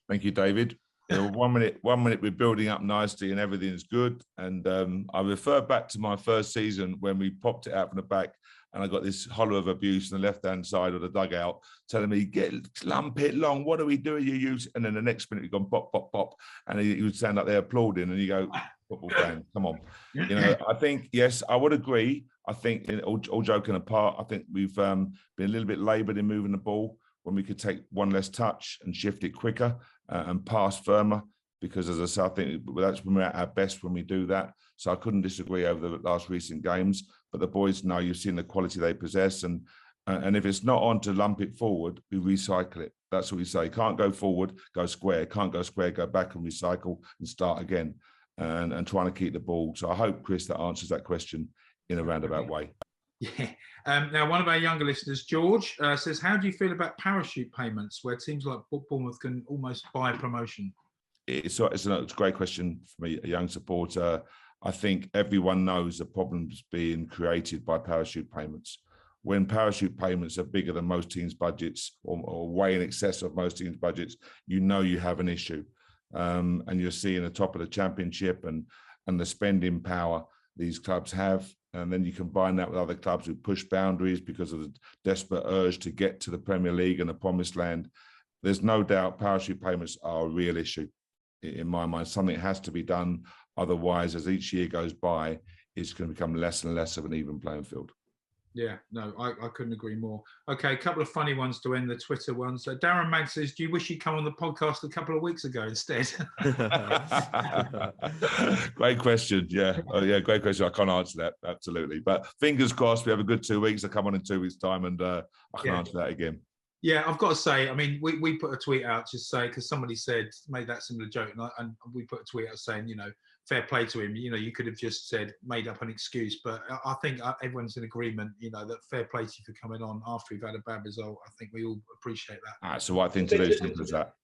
Thank you, David. 1 minute we're building up nicely and everything's good. And I refer back to my first season when we popped it out from the back and I got this holler of abuse on the left-hand side of the dugout telling me, lump it long, what are we doing, you use? And then the next minute, he'd gone pop, pop, pop. And he would stand up there applauding and you go, football fan, come on. I think, yes, I would agree. I think, all joking apart, I think we've been a little bit laboured in moving the ball when we could take one less touch and shift it quicker and pass firmer. because, as I said, I think that's when we're at our best when we do that. So I couldn't disagree over the last recent games. But the boys know you've seen the quality they possess, and if it's not on to lump it forward, we recycle it. That's what we say. Can't go forward, go square. Can't go square, go back and recycle and start again, and trying to keep the ball. So I hope, Chris, that answers that question in a roundabout way. Yeah. Now, one of our younger listeners, George, says, how do you feel about parachute payments where teams like Bournemouth can almost buy promotion? It's a great question for me, a young supporter. I think everyone knows the problems being created by parachute payments. When parachute payments are bigger than most teams' budgets or way in excess of most teams' budgets, you know you have an issue. And you're seeing the top of the championship and the spending power these clubs have. And then you combine that with other clubs who push boundaries because of the desperate urge to get to the Premier League and the promised land. There's no doubt parachute payments are a real issue in my mind. Something has to be done. Otherwise, as each year goes by, it's going to become less and less of an even playing field. Yeah, no, I couldn't agree more. Okay, a couple of funny ones to end the Twitter ones. Darren Mag says, do you wish you'd come on the podcast a couple of weeks ago instead? Great question. Yeah. Oh, yeah, great question. I can't answer that. Absolutely. But fingers crossed, we have a good 2 weeks. I come on in 2 weeks' time and I can answer that again. Yeah, I've got to say, I mean, we put a tweet out to say, because somebody made that similar joke, and we put a tweet out saying, you know, fair play to him. You know, you could have just made up an excuse, but I think everyone's in agreement, you know, that fair play to you for coming on after you've had a bad result. I think we all appreciate that. That's the right thing to do, simple as that.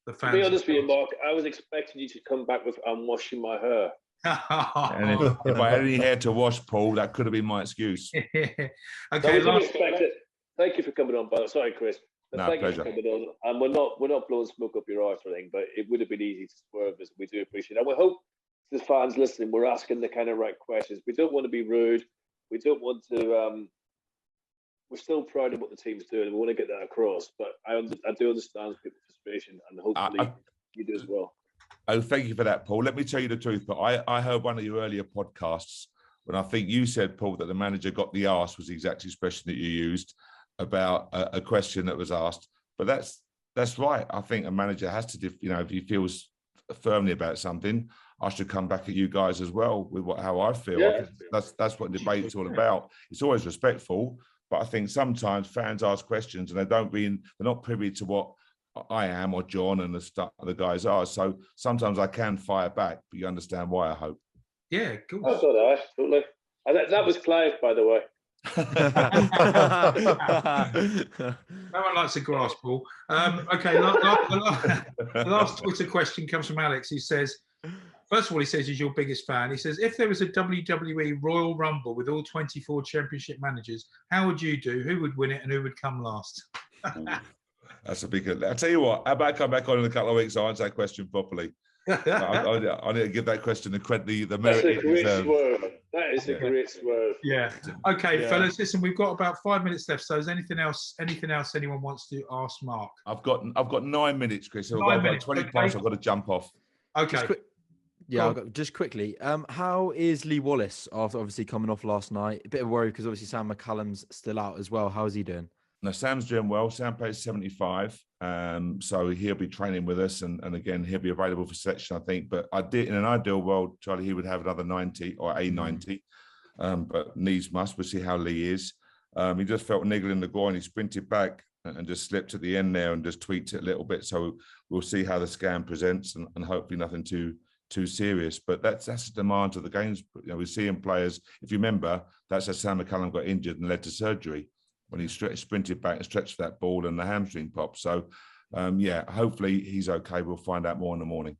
To be honest with you, Mark, I was expecting you to come back with, I'm washing my hair. And if I had any hair to wash, Paul, that could have been my excuse. Okay, thank you for coming on, but sorry, Chris. Thank pleasure. You for coming on. And we're not blowing smoke up your arse or anything, but it would have been easy to swerve us. We do appreciate it. And we hope the fans listening, we're asking the kind of right questions. We don't want to be rude. We don't want to. We're still proud of what the team's doing. We want to get that across. But I do understand people's frustration, and hopefully you do as well. Oh, thank you for that, Paul. Let me tell you the truth. But I heard one of your earlier podcasts when I think you said, Paul, that the manager got the arse was the exact expression that you used about a question that was asked. But that's right. I think a manager has to, you know, if he feels firmly about something, I should come back at you guys as well with how I feel. Yeah. That's what debate's all about. It's always respectful, but I think sometimes fans ask questions and they're not privy to what I am or John and the guys are. So sometimes I can fire back, but you understand why, I hope. Yeah, cool. I thought that, totally. That was Clive, by the way. No one likes a grass, Paul. Okay, the last Twitter question comes from Alex. He says, first of all, he says he's your biggest fan. He says, if there was a WWE Royal Rumble with all 24 championship managers, how would you do? Who would win it and who would come last? That's a big... I'll tell you what, how about I come back on in a couple of weeks, I'll answer that question properly. I need to give that question the merit it deserves. That is a great swerve. Yeah. Okay, fellas, listen, we've got about 5 minutes left. So is anything else anyone wants to ask Mark? I've got 9 minutes, Chris. So I've got 20 past, I've got to jump off. Okay. Just quickly, how is Lee Wallace after obviously coming off last night? A bit of worry because obviously Sam McCallum's still out as well. How is he doing? No, Sam's doing well. Sam plays 75, so he'll be training with us, and again he'll be available for selection, I think. But in an ideal world, Charlie, he would have another 90 or a 90, but needs must. We'll see how Lee is. He just felt niggle in the groin. He sprinted back and just slipped at the end there and just tweaked it a little bit. So we'll see how the scan presents, and hopefully nothing too serious. But that's the demands of the games. You know, we're seeing players. If you remember, that's how Sam McCallum got injured and led to surgery, when he sprinted back and stretched that ball and the hamstring popped. So, hopefully he's okay. We'll find out more in the morning.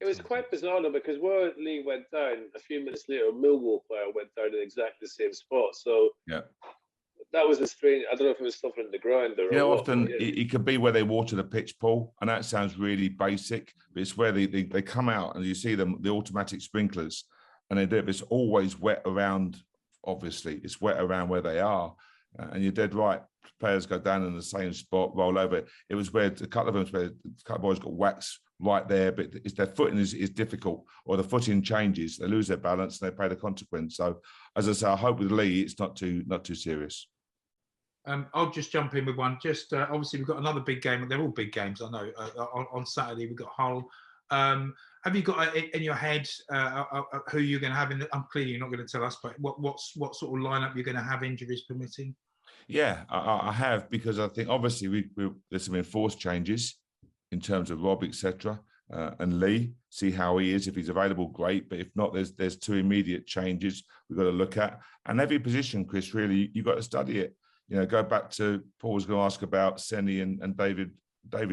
It was quite bizarre though, because where Lee went down, a few minutes later, a Millwall player went down in exactly the same spot. So that was a strange. I don't know if it was something in the ground or. Often it could be where they water the pitch, Paul, and that sounds really basic, but it's where they come out and you see them, the automatic sprinklers, and they do it. It's always wet around. Obviously, it's wet around where they are. And you're dead right. Players go down in the same spot, roll over. It was where a couple of boys got waxed right there, but their footing is difficult, or the footing changes. They lose their balance and they pay the consequence. So, as I say, I hope with Lee, it's not too serious. I'll just jump in with one. Just obviously, we've got another big game. They're all big games, I know. On Saturday, we've got Hull. Have you got in your head who you're going to have in? I'm clearly you're not going to tell us, but what sort of lineup you're going to have, injuries permitting? Yeah, I have, because I think obviously there's some enforced changes in terms of Rob, etc. And Lee, see how he is. If he's available, great. But if not, there's two immediate changes we've got to look at. And every position, Chris, really, you've got to study it. You know, go back to Paul was going to ask about Senny and David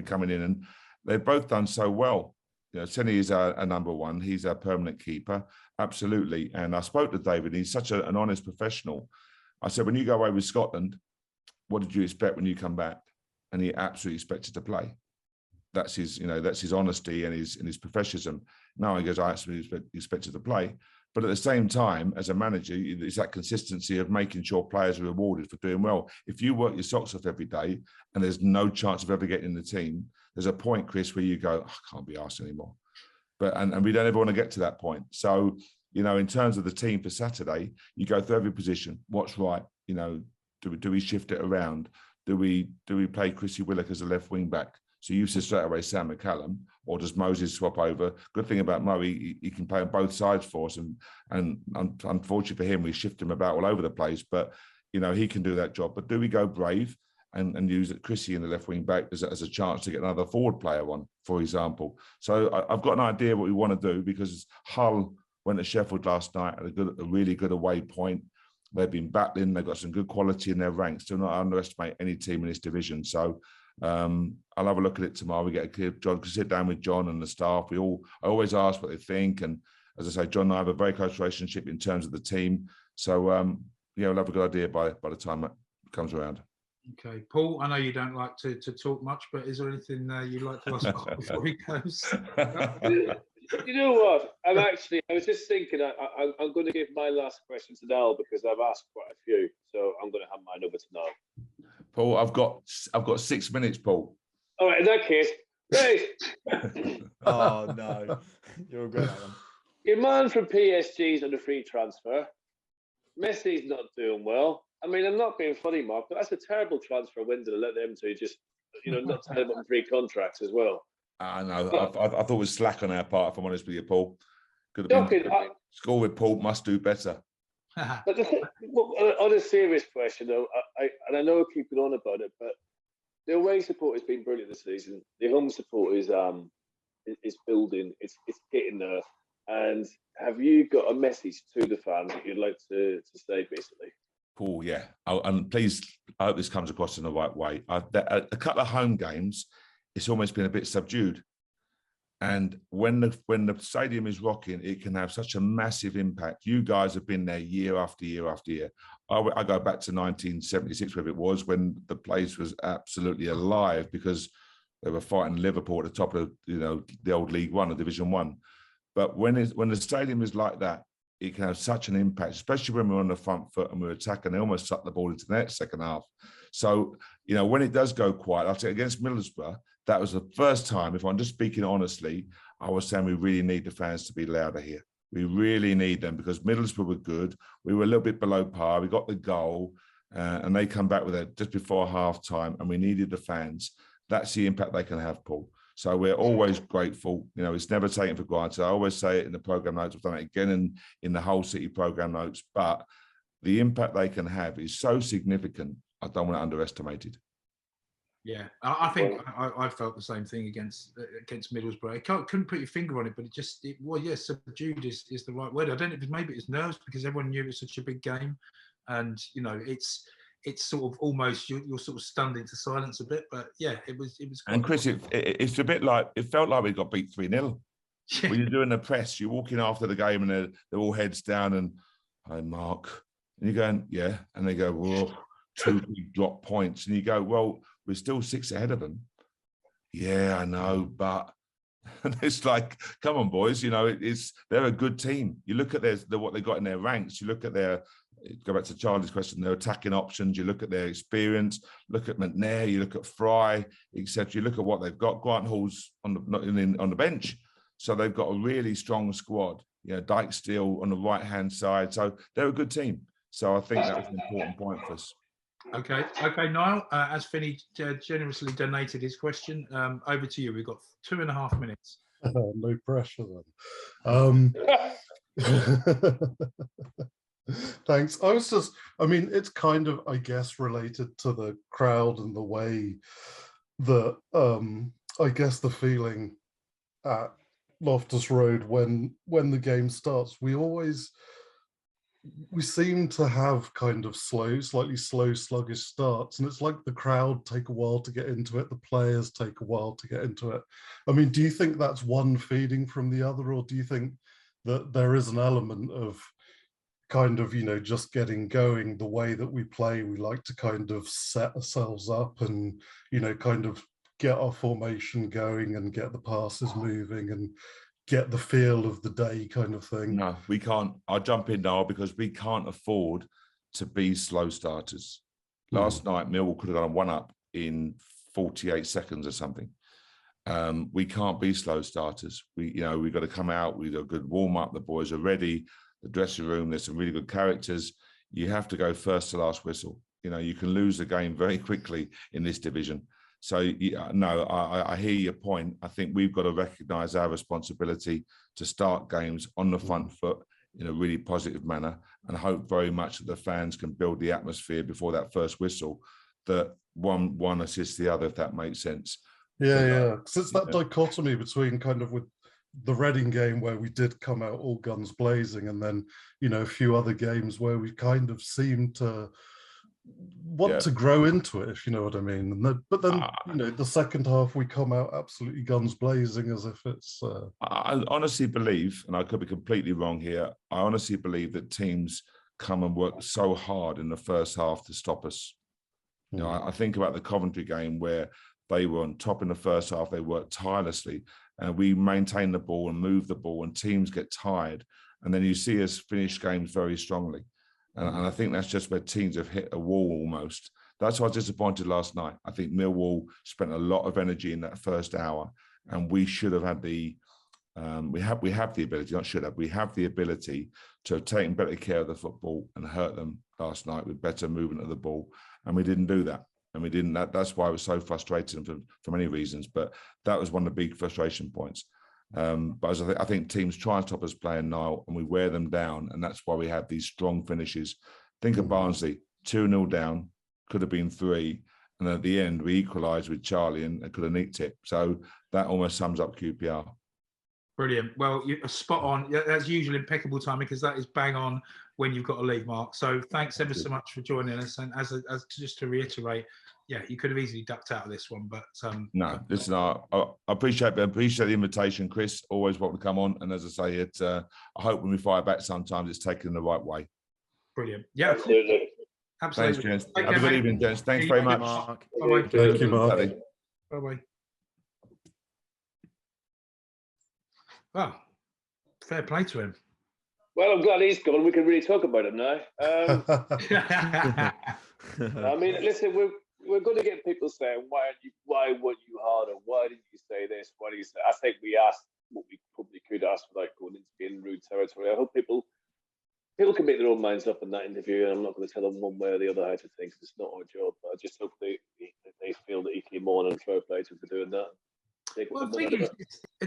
coming in, and they've both done so well. You know, Senny is a number one. He's our permanent keeper, absolutely. And I spoke to David. He's such an honest professional. I said, when you go away with Scotland, what did you expect when you come back? And he absolutely expected to play. That's his honesty and his professionalism. Now he goes, I actually expected to play. But at the same time, as a manager, it's that consistency of making sure players are rewarded for doing well. If you work your socks off every day and there's no chance of ever getting in the team, there's a point, Chris, where you go, I can't be asked anymore. And we don't ever want to get to that point. So, you know, in terms of the team for Saturday, you go through every position. What's right? You know, do we shift it around? Do we play Chrissy Willock as a left wing back? So you said straight away Sam McCallum, or does Moses swap over? Good thing about Mo, he can play on both sides for us, and unfortunately for him, we shift him about all over the place. But you know, he can do that job. But do we go brave and use Chrissy in the left wing back as a chance to get another forward player on, for example? So I've got an idea what we want to do, because Hull went to Sheffield last night at a really good away point. They've been battling. They've got some good quality in their ranks. Do not underestimate any team in this division. So I'll have a look at it tomorrow. We get a clear John, can sit down with John and the staff. I always ask what they think. And as I say, John and I have a very close relationship in terms of the team. So we'll have a good idea by the time it comes around. Okay, Paul, I know you don't like to talk much, but is there anything you'd like to ask before he goes? You know what? I was just thinking, I'm going to give my last question to Niall, because I've asked quite a few. So I'm going to hand mine over to Niall. Paul, I've got 6 minutes, Paul. All right, in that case, right. Oh no, you're a great one. Your man from PSG's on a free transfer. Messi's not doing well. I mean, I'm not being funny, Mark, but that's a terrible transfer window to let them to just, not tell them on free contracts as well. I know. I thought it was slack on our part, if I'm honest with you, Paul. Could have been score with Paul, must do better. But on a serious question, though, I know I keep on about it, but the away support has been brilliant this season. The home support is building. It's getting there. And have you got a message to the fans that you'd like to say, basically? Paul, yeah. And please, I hope this comes across in the right way. A couple of home games, it's almost been a bit subdued. And when the stadium is rocking, it can have such a massive impact. You guys have been there year after year after year. I go back to 1976, where it was, when the place was absolutely alive, because they were fighting Liverpool at the top of the old League One or Division One. But when the stadium is like that, it can have such an impact, especially when we're on the front foot and we're attacking. They almost suck the ball into the net second half. So, when it does go quiet, I'll say against Middlesbrough, that was the first time, if I'm just speaking honestly, I was saying we really need the fans to be louder here. We really need them, because Middlesbrough were good. We were a little bit below par. We got the goal and they come back with it just before half time, and we needed the fans. That's the impact they can have, Paul. So we're always grateful. It's never taken for granted. I always say it in the programme notes. I've done it again in the whole City programme notes. But the impact they can have is so significant, I don't want it underestimated. Yeah, I think I felt the same thing against Middlesbrough. Couldn't put your finger on it, but subdued is the right word. I don't know if maybe it's nerves, because everyone knew it was such a big game, and it's sort of almost you're sort of stunned into silence a bit. But yeah, it was. And Chris, it's a bit like, it felt like we got beat 3-0. Yeah. When you're doing the press, you're walking after the game and they're all heads down and, "Hi, Mark," and you're going, "Yeah," and they go, "Whoa, 2 big drop points," and you go, "Well, we're still 6 ahead of them." "Yeah, I know, but," and it's like, come on, boys, they're a good team. You look at what they got in their ranks. You look at go back to Charlie's question, their attacking options. You look at their experience. Look at McNair. You look at Fry, etc. You look at what they've got. Grant Hall's on the bench, so they've got a really strong squad. Dyke Steele on the right hand side. So they're a good team. So I think that was an important point for us. Okay, Niall, as Finney generously donated his question, over to you. We've got 2.5 minutes. No pressure then. Thanks. I mean, it's kind of, I guess, related to the crowd and the way that, I guess, the feeling at Loftus Road when the game starts, we seem to have kind of slightly slow, sluggish starts, and it's like the crowd take a while to get into it, the players take a while to get into it. I mean, do you think that's one feeding from the other, or do you think that there is an element of kind of, just getting going the way that we play? We like to kind of set ourselves up and, kind of get our formation going and get the passes moving and get the feel of the day kind of thing. No, we can't. I'll jump in now because we can't afford to be slow starters. Last night, Millwall could have gone 1-up in 48 seconds or something. We can't be slow starters. We've got to come out. We've got a good warm up. The boys are ready. The dressing room, there's some really good characters. You have to go first to last whistle. You can lose the game very quickly in this division. So, no, I hear your point. I think we've got to recognise our responsibility to start games on the front foot in a really positive manner and hope very much that the fans can build the atmosphere before that first whistle, that one assists the other, if that makes sense. Yeah. Because it's that dichotomy between kind of with the Reading game where we did come out all guns blazing, and then, a few other games where we kind of seemed to want to grow into it, if you know what I mean. But then, the second half we come out absolutely guns blazing as if it's... I honestly believe, and I could be completely wrong here, I honestly believe that teams come and work so hard in the first half to stop us. I think about the Coventry game where they were on top in the first half, they worked tirelessly, and we maintain the ball and move the ball, and teams get tired. And then you see us finish games very strongly. And I think that's just where teams have hit a wall almost. That's why I was disappointed last night. I think Millwall spent a lot of energy in that first hour, and we should have had the we have the ability, not should have, we have the ability to have taken better care of the football and hurt them last night with better movement of the ball. And we didn't do that. And we didn't. That's why I was so frustrated for many reasons. But that was one of the big frustration points. But as I think teams try and stop us playing now, and we wear them down, and that's why we have these strong finishes. Think of Barnsley, 2-0 down, could have been 3, and at the end we equalised with Charlie and could have nicked it. So that almost sums up QPR. Brilliant. Well, you're spot on. That's usually impeccable timing because that is bang on when you've got a leave, Mark. So thanks ever so much for joining us. And as just to reiterate, you could have easily ducked out of this one, but no. Listen, I appreciate the invitation, Chris. Always welcome to come on. And as I say, I hope when we fire back, sometimes it's taken the right way. Brilliant. Yeah, absolutely. Absolutely. Thanks, gents. Have a good evening, gents. Thanks very much. Bye-bye. Thank you, Mark. Bye-bye. Well, fair play to him. Well, I'm glad he's gone. We can really talk about him now. I mean, listen, we're going to get people saying, why weren't you harder? Why didn't you say this? Why did you say? I think we asked what we probably could ask without going into being rude territory. I hope people can make their own minds up in that interview, and I'm not going to tell them one way or the other how to think. It's not our job. But I just hope they feel that he came on and fair play to him for doing that. Well, the thing is,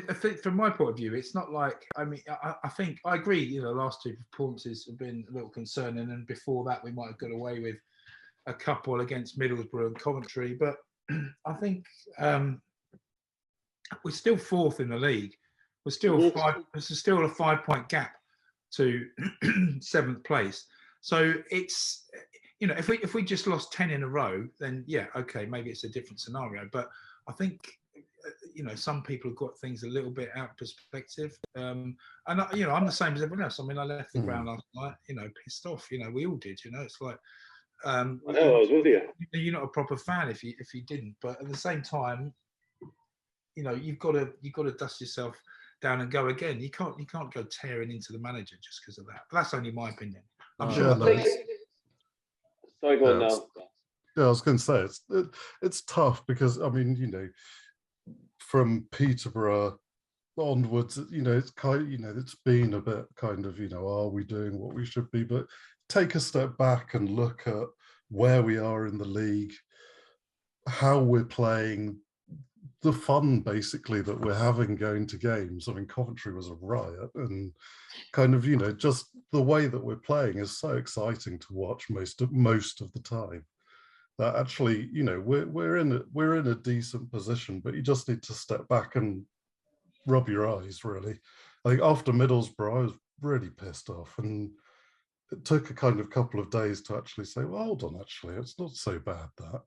I think from my point of view, it's not like, I mean, I think I agree, last two performances have been a little concerning, and before that we might have got away with a couple against Middlesbrough and Coventry, but I think we're still fourth in the league. We're still there's still a 5-point gap to 7th place. So it's, if we just lost 10 in a row, then okay, maybe it's a different scenario. But I think, some people have got things a little bit out of perspective. And, I'm the same as everyone else. I mean, I left the ground last night, pissed off. We all did, It's like, I know, I was with you. You're not a proper fan if you didn't. But at the same time, you've got to dust yourself down and go again. You can't go tearing into the manager just because of that. But that's only my opinion. I'm sure. Sorry, go on now. Yeah, I was going to say it's tough because from Peterborough onwards, it's kind, it's been a bit kind of, are we doing what we should be? But take a step back and look at where we are in the league, how we're playing, the fun basically that we're having going to games. I mean, Coventry was a riot, and kind of, just the way that we're playing is so exciting to watch most of the time. That actually, we're in a decent position, but you just need to step back and rub your eyes, really. I think after Middlesbrough, I was really pissed off, and it took a kind of couple of days to actually say, well, hold on, actually, it's not so bad, that.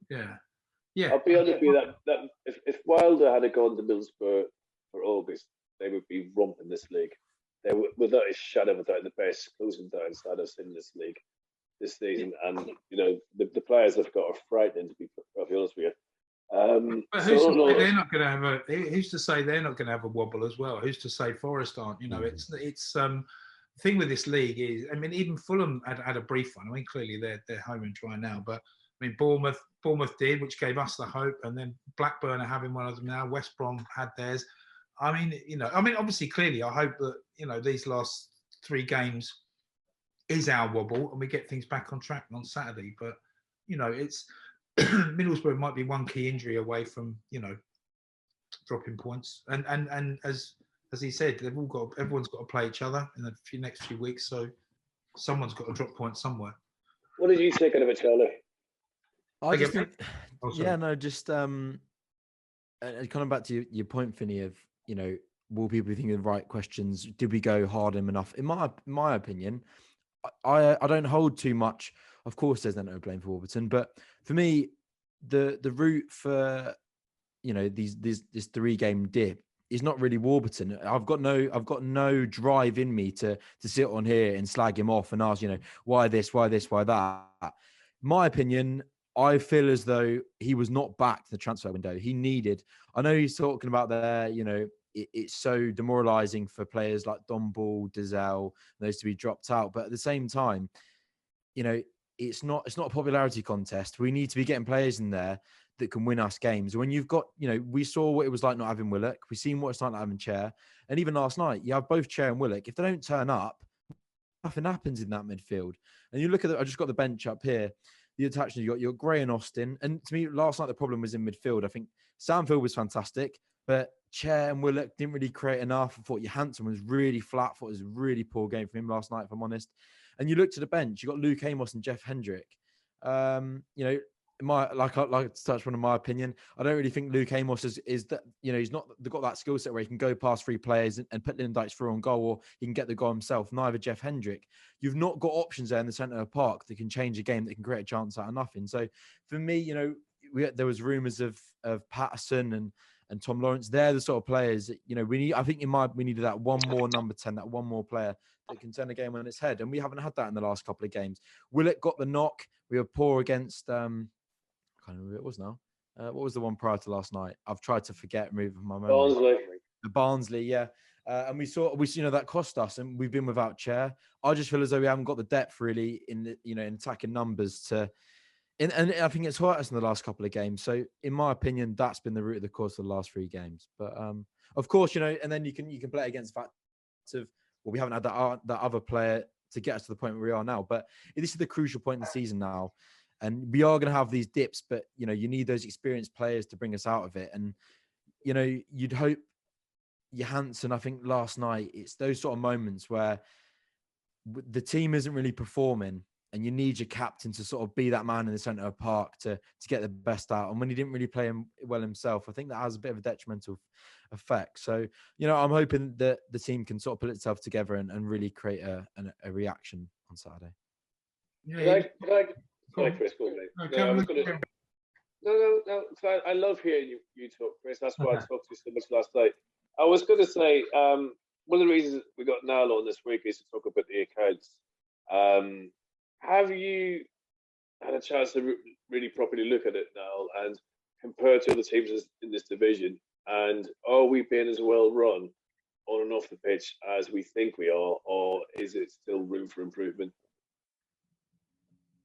Yeah. I'll be honest with you, that if Wilder had gone to Middlesbrough for August, they would be romping this league. They were, without a shadow of a doubt, the best closing down side I've seen in this league this season. And, the players they've got are frightening, to be perfectly honest with you. But who's to say they're not going to have who's to say they're not going to have a wobble as well? Who's to say Forest aren't? It's the thing with this league is, I mean, even Fulham had a brief one. I mean, clearly they're home and dry now, but I mean, Bournemouth did, which gave us the hope, and then Blackburn are having one of them now. West Brom had theirs. I mean, obviously, clearly, I hope that these last 3 games is our wobble, and we get things back on track on Saturday. But it's Middlesbrough might be one key injury away from dropping points, and as he said, everyone's got to play each other in the next few weeks, so someone's got to drop points somewhere. What did you take out of it, Charlie? I just think, kind of back to your point, Finney, of will people be thinking the right questions? Did we go hard enough? In my opinion, I don't hold too much. Of course, there's no blame for Warburton, but for me, the route for this 3-game dip is not really Warburton. I've got no drive in me to sit on here and slag him off and ask why this, why that. My opinion, I feel as though he was not back to the transfer window. He needed. I know he's talking about there. It's so demoralising for players like Don Ball, Dizelle, those to be dropped out. But at the same time, it's not a popularity contest. We need to be getting players in there that can win us games. When you've got, we saw what it was like not having Willock. We've seen what it's like not having Chair. And even last night, you have both Chair and Willock. If they don't turn up, nothing happens in that midfield. And you look at I just got the bench up here. The attachment, you got your Gray and Austin. And to me, last night, the problem was in midfield. I think Samfield was fantastic, but Chair and Willock didn't really create enough. I thought Johansson was really flat. I thought it was a really poor game from him last night, if I'm honest. And you look to the bench, you got Luke Amos and Jeff Hendrick. Like to touch on, in my opinion, I don't really think Luke Amos is that he's not got that skill set where he can go past 3 players and put Lyndon Dykes through on goal, or he can get the goal himself. Neither Jeff Hendrick. You've not got options there in the centre of the park that can change a game, that can create a chance out of nothing. So for me, there was rumours of Patterson and Tom Lawrence. They're the sort of players that, we need. I think we needed that one more number 10, that one more player that can turn the game on its head, and we haven't had that in the last couple of games. Willock got the knock. We were poor against. I can't remember who it was now. What was the one prior to last night? I've tried to forget, remove my memory. Barnsley, yeah. And we saw that cost us, and we've been without Chair. I just feel as though we haven't got the depth really in the, in attacking numbers and I think it's hurt us in the last couple of games. So in my opinion, that's been the root of the course of the last 3 games. But of course, and then you can play against facts of, well, we haven't had that other player to get us to the point where we are now. But this is the crucial point in the season now. And we are going to have these dips, but, you need those experienced players to bring us out of it. And, you'd hope Johansson, I think last night, it's those sort of moments where the team isn't really performing and you need your captain to sort of be that man in the centre of the park to get the best out. And when he didn't really play well himself, I think that has a bit of a detrimental effect. So, I'm hoping that the team can sort of put itself together and really create a reaction on Saturday. Yeah. Sorry, Chris, go ahead. No. I love hearing you talk, Chris. That's why I talked to you so much last night. I was going to say, one of the reasons we got Niall on this week is to talk about the accounts. Have you had a chance to really properly look at it, Niall, and compare to other teams in this division? And are we being as well run on and off the pitch as we think we are, or is it still room for improvement?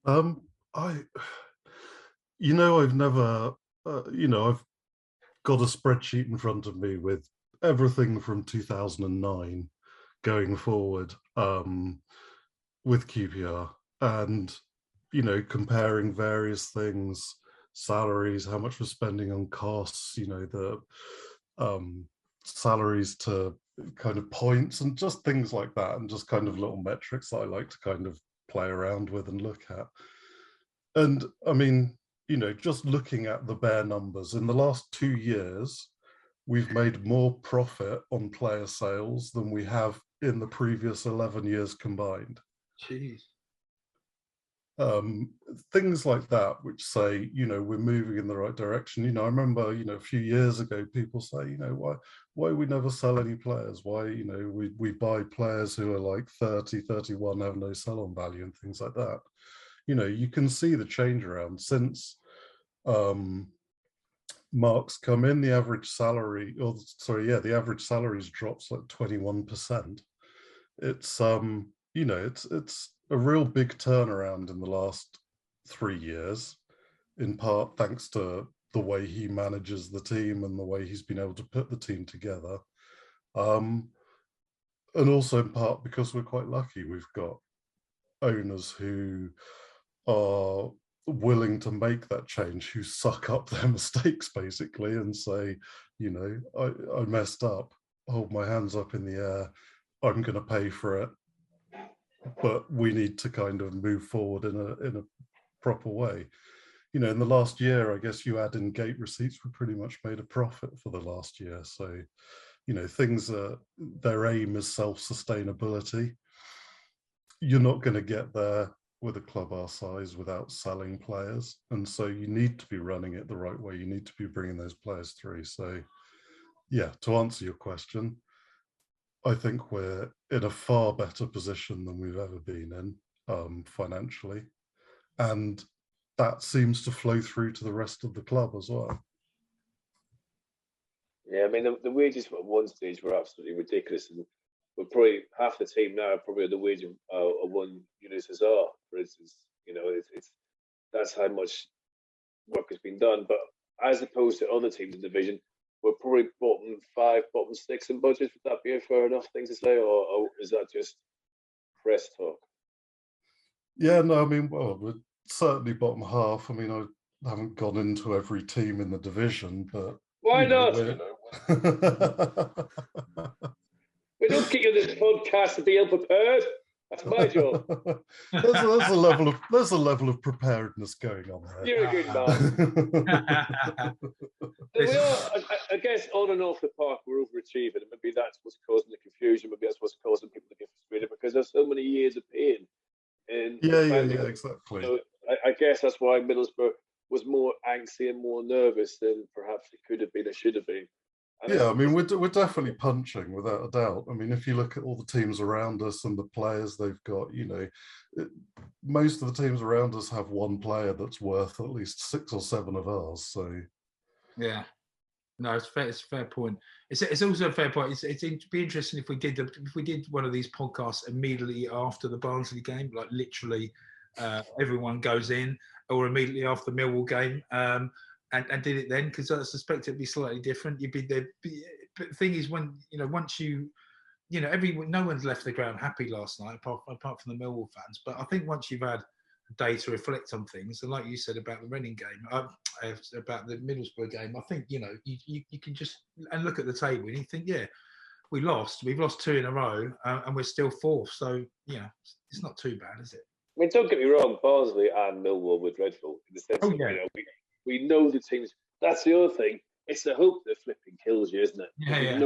I've never, I've got a spreadsheet in front of me with everything from 2009 going forward with QPR, and, comparing various things salaries, how much we're spending on costs, you know, the salaries to kind of points and just things like that, and just kind of little metrics that I like to kind of play around with and look at. And I mean, you know, just looking at the bare numbers, in the last 2 years, we've made more profit on player sales than we have in the previous 11 years combined. Jeez. Things like that, which say, you know, we're moving in the right direction. You know, I remember, you know, a few years ago, people say, you know, why we never sell any players? Why, you know, we buy players who are like 30, 31, have no sell-on value and things like that. You know, you can see the change around since Mark's come in. The average salary, the average salaries drops like 21%. It's you know, it's a real big turnaround in the last 3 years, in part thanks to the way he manages the team and the way he's been able to put the team together. And also in part because we're quite lucky. We've got owners who are willing to make that change, who suck up their mistakes basically and say, you know, I messed up, hold my hands up in the air, I'm going to pay for it, but we need to kind of move forward in a proper way. You know, in the last year, I guess you add in gate receipts, we pretty much made a profit for the last year. So, you know, things are, their aim is self-sustainability. You're not going to get there with a club our size without selling players. And so you need to be running it the right way. You need to be bringing those players through. So yeah, to answer your question, I think we're in a far better position than we've ever been in financially. And that seems to flow through to the rest of the club as well. Yeah, I mean, the wages at one stage were absolutely ridiculous. And we're probably half the team now are probably at the wage of one Yunus Hazard, for instance. You know, it's that's how much work has been done. But as opposed to other teams in the division, we're probably bottom 5, bottom 6 in budget. Would that be a fair enough thing to say, or is that just press talk? Yeah, no, I mean, well, we're certainly bottom half. I mean, I haven't gone into every team in the division, but why not? We don't get you this podcast to be ill prepared. That's my job. there's a level of preparedness going on there. You're a good man. We are, I guess, on and off the park, we're overachieving, and maybe that's what's causing the confusion. Maybe that's what's causing people to get frustrated because there's so many years of pain. Yeah, exactly. So I guess that's why Middlesbrough was more angsty and more nervous than perhaps it could have been or should have been. Yeah, I mean, we're definitely punching without a doubt. I mean, if you look at all the teams around us and the players they've got, you know, most of the teams around us have one player that's worth at least 6 or 7 of ours. So, yeah, no, it's fair. It's a fair point. It's also a fair point. It'd be interesting if we did one of these podcasts immediately after the Barnsley game, like literally everyone goes in, or immediately after the Millwall game. And did it then, because I suspect it'd be slightly different. You'd be there. But the thing is, when you know, once you know, no one's left the ground happy last night, apart from the Millwall fans. But I think once you've had a day to reflect on things, and like you said about the Reading game, about the Middlesbrough game, I think you know you can just and look at the table and you think, yeah, we've lost 2 in a row, and we're still 4th. So you know, it's not too bad, is it? I mean, don't get me wrong, Barnsley and Millwall were dreadful in the sense that, you know, we know the teams. That's the other thing. It's the hope that flipping kills you, isn't it? Yeah,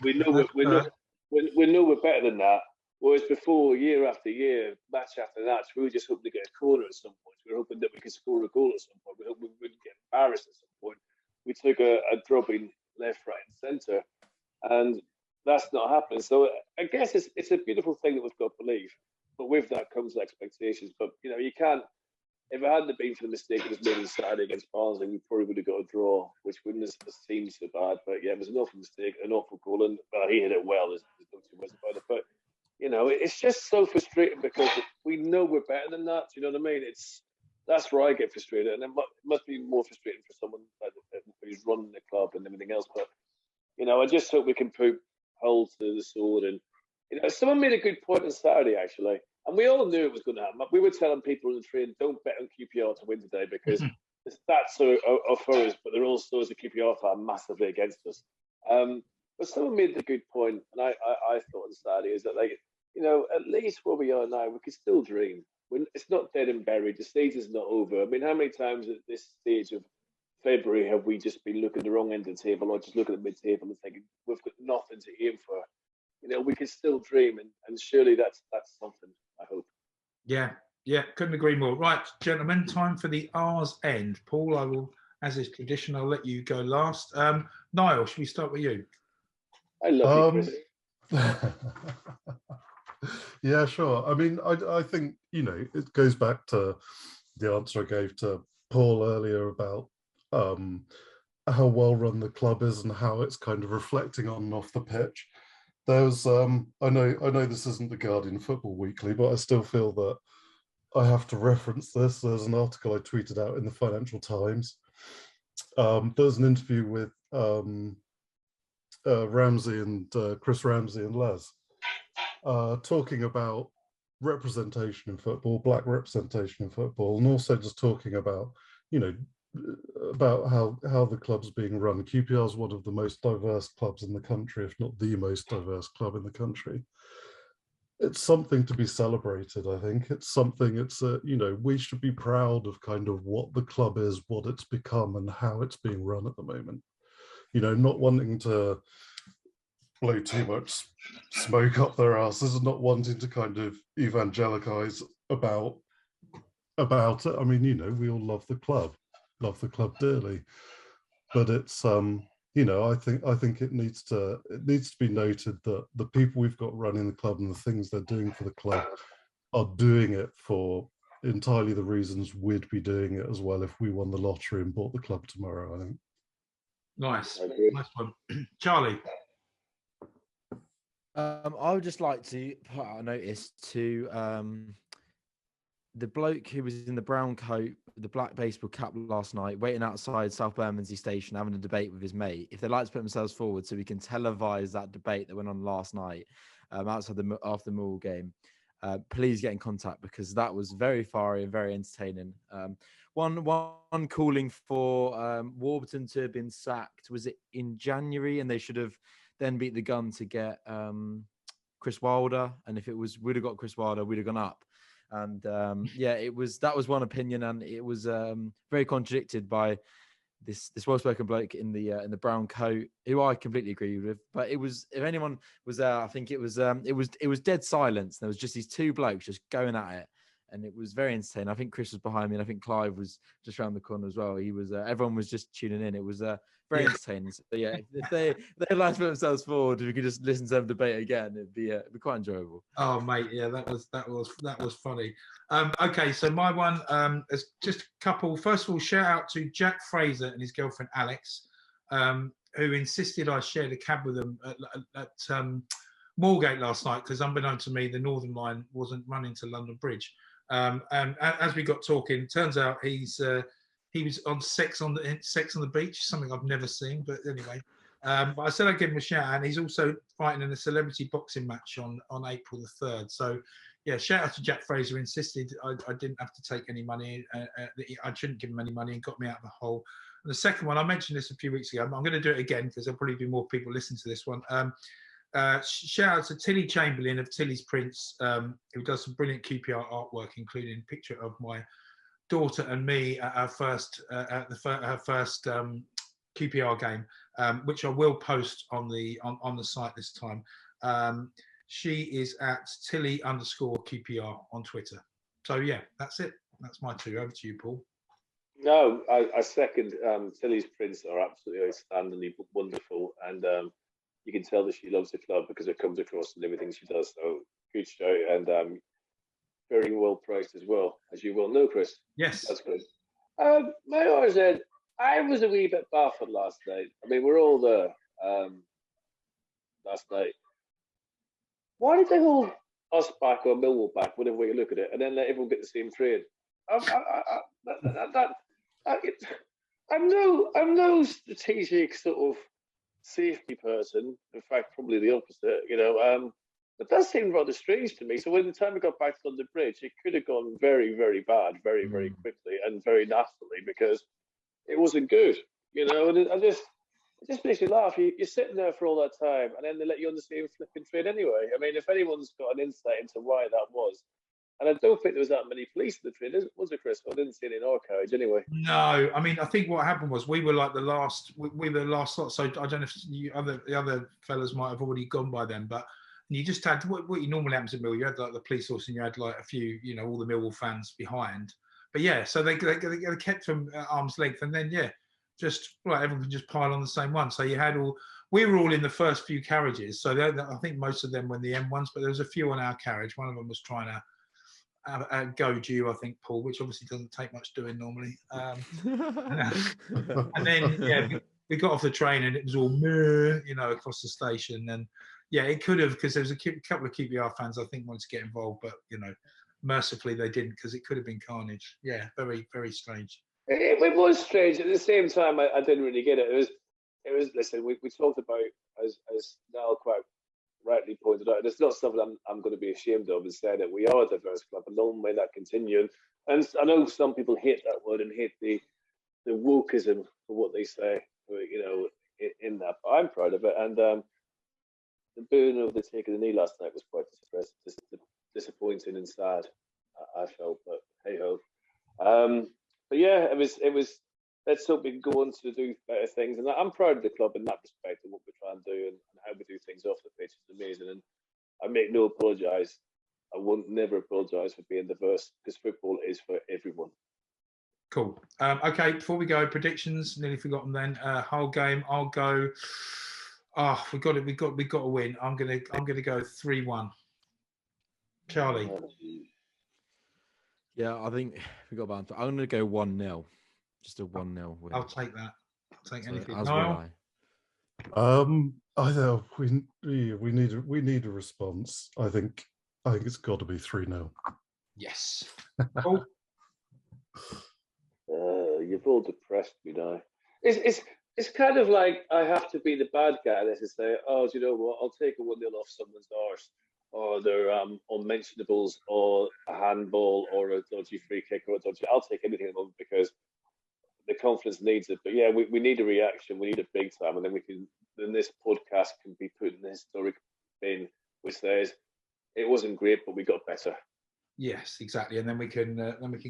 We know we're better than that. Whereas before, year after year, match after match, we were just hoping to get a corner at some point. We were hoping that we could score a goal at some point. We hoped we wouldn't get embarrassed at some point. We took a drubbing left, right, and centre, and that's not happening. So I guess it's a beautiful thing that we've got belief, but with that comes expectations. But you know, you can't. If it hadn't been for the mistake that was made on Saturday against Barnsley, we probably would have got a draw, which wouldn't have seemed so bad. But yeah, it was an awful mistake, an awful goal, and he hit it well. There's no two ways about it. But you know, it's just so frustrating because we know we're better than that. Do you know what I mean? That's where I get frustrated, and it must be more frustrating for someone who's running the club and everything else. But you know, I just hope we can put hold to the sword. And you know, someone made a good point on Saturday actually. And we all knew it was going to happen. We were telling people on the train, don't bet on QPR to win today because the stats are for us, but they're also, as a QPR fan, massively against us. But someone made the good point, and I thought on Saturday, is that, like, you know, at least where we are now, we can still dream. It's not dead and buried. The stage is not over. I mean, how many times at this stage of February have we just been looking at the wrong end of the table, or just looking at the mid-table and thinking we've got nothing to aim for? You know, we can still dream, and surely that's something, I hope. Yeah, couldn't agree more. Right, gentlemen, time for the R's end. Paul, I will, as is tradition, I'll let you go last. Niall, should we start with you? I love you, Chris. Yeah, sure. I mean, I think, you know, it goes back to the answer I gave to Paul earlier about how well run the club is and how it's kind of reflecting on and off the pitch. There's I know this isn't the Guardian Football Weekly, but I still feel that I have to reference this. There's an article I tweeted out in the Financial Times. There's an interview with Ramsey and Chris Ramsey and Les talking about representation in football, black representation in football, and also just talking about, you know, about how the club's being run. QPR is one of the most diverse clubs in the country, if not the most diverse club in the country. It's something to be celebrated, I think. It's something, you know, we should be proud of kind of what the club is, what it's become, and how it's being run at the moment. You know, not wanting to blow too much smoke up their asses and not wanting to kind of evangelicize about it. I mean, you know, we all love the club dearly, but it's you know, I think it needs to be noted that the people we've got running the club and the things they're doing for the club are doing it for entirely the reasons we'd be doing it as well if we won the lottery and bought the club tomorrow, I think. Nice one. Charlie. I would just like to put out a notice to the bloke who was in the brown coat, the black baseball cap last night, waiting outside South Bermondsey Station, having a debate with his mate. If they'd like to put themselves forward so we can televise that debate that went on last night after the Millwall game, please get in contact, because that was very fiery and very entertaining. One calling for Warburton to have been sacked, was it in January, and they should have then beat the gun to get Chris Wilder, and if we'd have got Chris Wilder, we'd have gone up. And that was one opinion, and it was very contradicted by this well-spoken bloke in the brown coat, who I completely agree with. But it was, if anyone was there, I think it was dead silence. There was just these two blokes just going at it, and it was very entertaining. I think Chris was behind me, and I think Clive was just around the corner as well. He was everyone was just tuning in. It was very entertaining. So yeah, if they'd like to put themselves forward, if we could just listen to them debate again, it'd be quite enjoyable. Oh mate, yeah, that was funny. Okay, so my one is just a couple. First of all, shout out to Jack Fraser and his girlfriend Alex, who insisted I shared a cab with them at Moorgate last night, because unbeknown to me, the Northern Line wasn't running to London Bridge. And as we got talking, turns out he was on Sex on the Beach, something I've never seen, but anyway. But I said I'd give him a shout out, and he's also fighting in a celebrity boxing match on April the 3rd. So, yeah, shout out to Jack Fraser, who insisted I didn't have to take any money. I shouldn't give him any money, and got me out of the hole. And the second one, I mentioned this a few weeks ago. I'm going to do it again because there'll probably be more people listening to this one. Shout out to Tilly Chamberlain of Tilly's Prints, who does some brilliant QPR artwork, including a picture of my daughter and me at her first QPR game, which I will post on the site this time. She is at Tilly_QPR on Twitter. So yeah, that's it. That's my two. Over to you, Paul. No, I second. Tilly's prints are absolutely outstandingly wonderful, and you can tell that she loves the club because it comes across in everything she does. So good show, and very well priced as well, as you well know, Chris. Yes, that's good. My R's end, I was a wee bit baffled last night. I mean, we're all there last night. Why did they hold us back or Millwall back, whatever way you look at it, and then let everyone get the same trade? I'm no strategic sort of safety person. In fact, probably the opposite. You know, but that seemed rather strange to me. So when the time we got back to London Bridge, it could have gone very, very bad, very, very quickly and very nastily, because it wasn't good, you know. And it just makes you laugh. You're sitting there for all that time, and then they let you on the same flipping train anyway. I mean, if anyone's got an insight into why that was, and I don't think there was that many police in the train, was there, Chris? I didn't see any in our carriage anyway. No, I mean, I think what happened was we were like the last. We were the last lot. So I don't know if the other fellas might have already gone by then, but you just had what you normally happens in Mill. You had like the police force, and you had like a few, you know, all the Millwall fans behind. But yeah, so they kept them at arm's length, and then just right, everyone could just pile on the same one. So you had we were all in the first few carriages. So I think most of them were in the M1s, but there was a few on our carriage. One of them was trying to go due, I think, Paul, which obviously doesn't take much doing normally. And then we got off the train and it was all you know, across the station. And yeah, it could have, because there was a couple of QPR fans I think wanted to get involved, but you know, mercifully they didn't, because it could have been carnage. Yeah, very, very strange. It was strange. At the same time, I didn't really get it. It was. Listen, we talked about, as Niall quite rightly pointed out, it's not something I'm going to be ashamed of, and say that we are a diverse club, and long may that continue. And I know some people hate that word and hate the wokeism for what they say, you know, in that. But I'm proud of it. And the booing of the taking the knee last night was quite disappointing and sad. I felt, but hey ho. But yeah, it was. Let's hope we can go on to do better things. And I'm proud of the club in that respect, and what we try and do, and how we do things off the pitch is amazing. And I make no apologise. I won't never apologise for being diverse, because football is for everyone. Cool. Okay, before we go, predictions. Nearly forgotten then. Whole game. I'll go. Oh, we got it. We got to win. I'm gonna go 3-1. Charlie. Yeah, I think we got about. I'm gonna go 1-0. Just a 1-0 win. I'll take that. I'll take anything. As Niall? I know we need a response. I think it's got to be 3-0. Yes. Cool. You've all depressed me now. It's kind of like I have to be the bad guy and say, oh, do you know what? I'll take a 1-0 off someone's arse, or their unmentionables, or a handball, or a dodgy free kick, or a dodgy. I'll take anything at the moment, because the confidence needs it. But yeah, we need a reaction. We need a big time, and then this podcast can be put in the historic bin, which says it wasn't great, but we got better. Yes, exactly. And then we can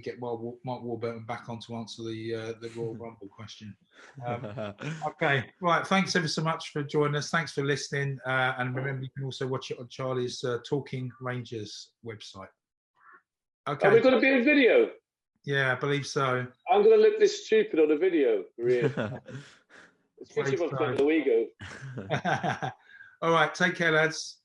get Mark Warburton back on to answer the Royal Rumble question. Okay, right. Thanks ever so much for joining us. Thanks for listening. And remember, you can also watch it on Charlie's Talking Rangers website. Okay. Are we going to be in video? Yeah, I believe so. I'm going to look this stupid on a video. Really. It's Great about the ego. All right. Take care, lads.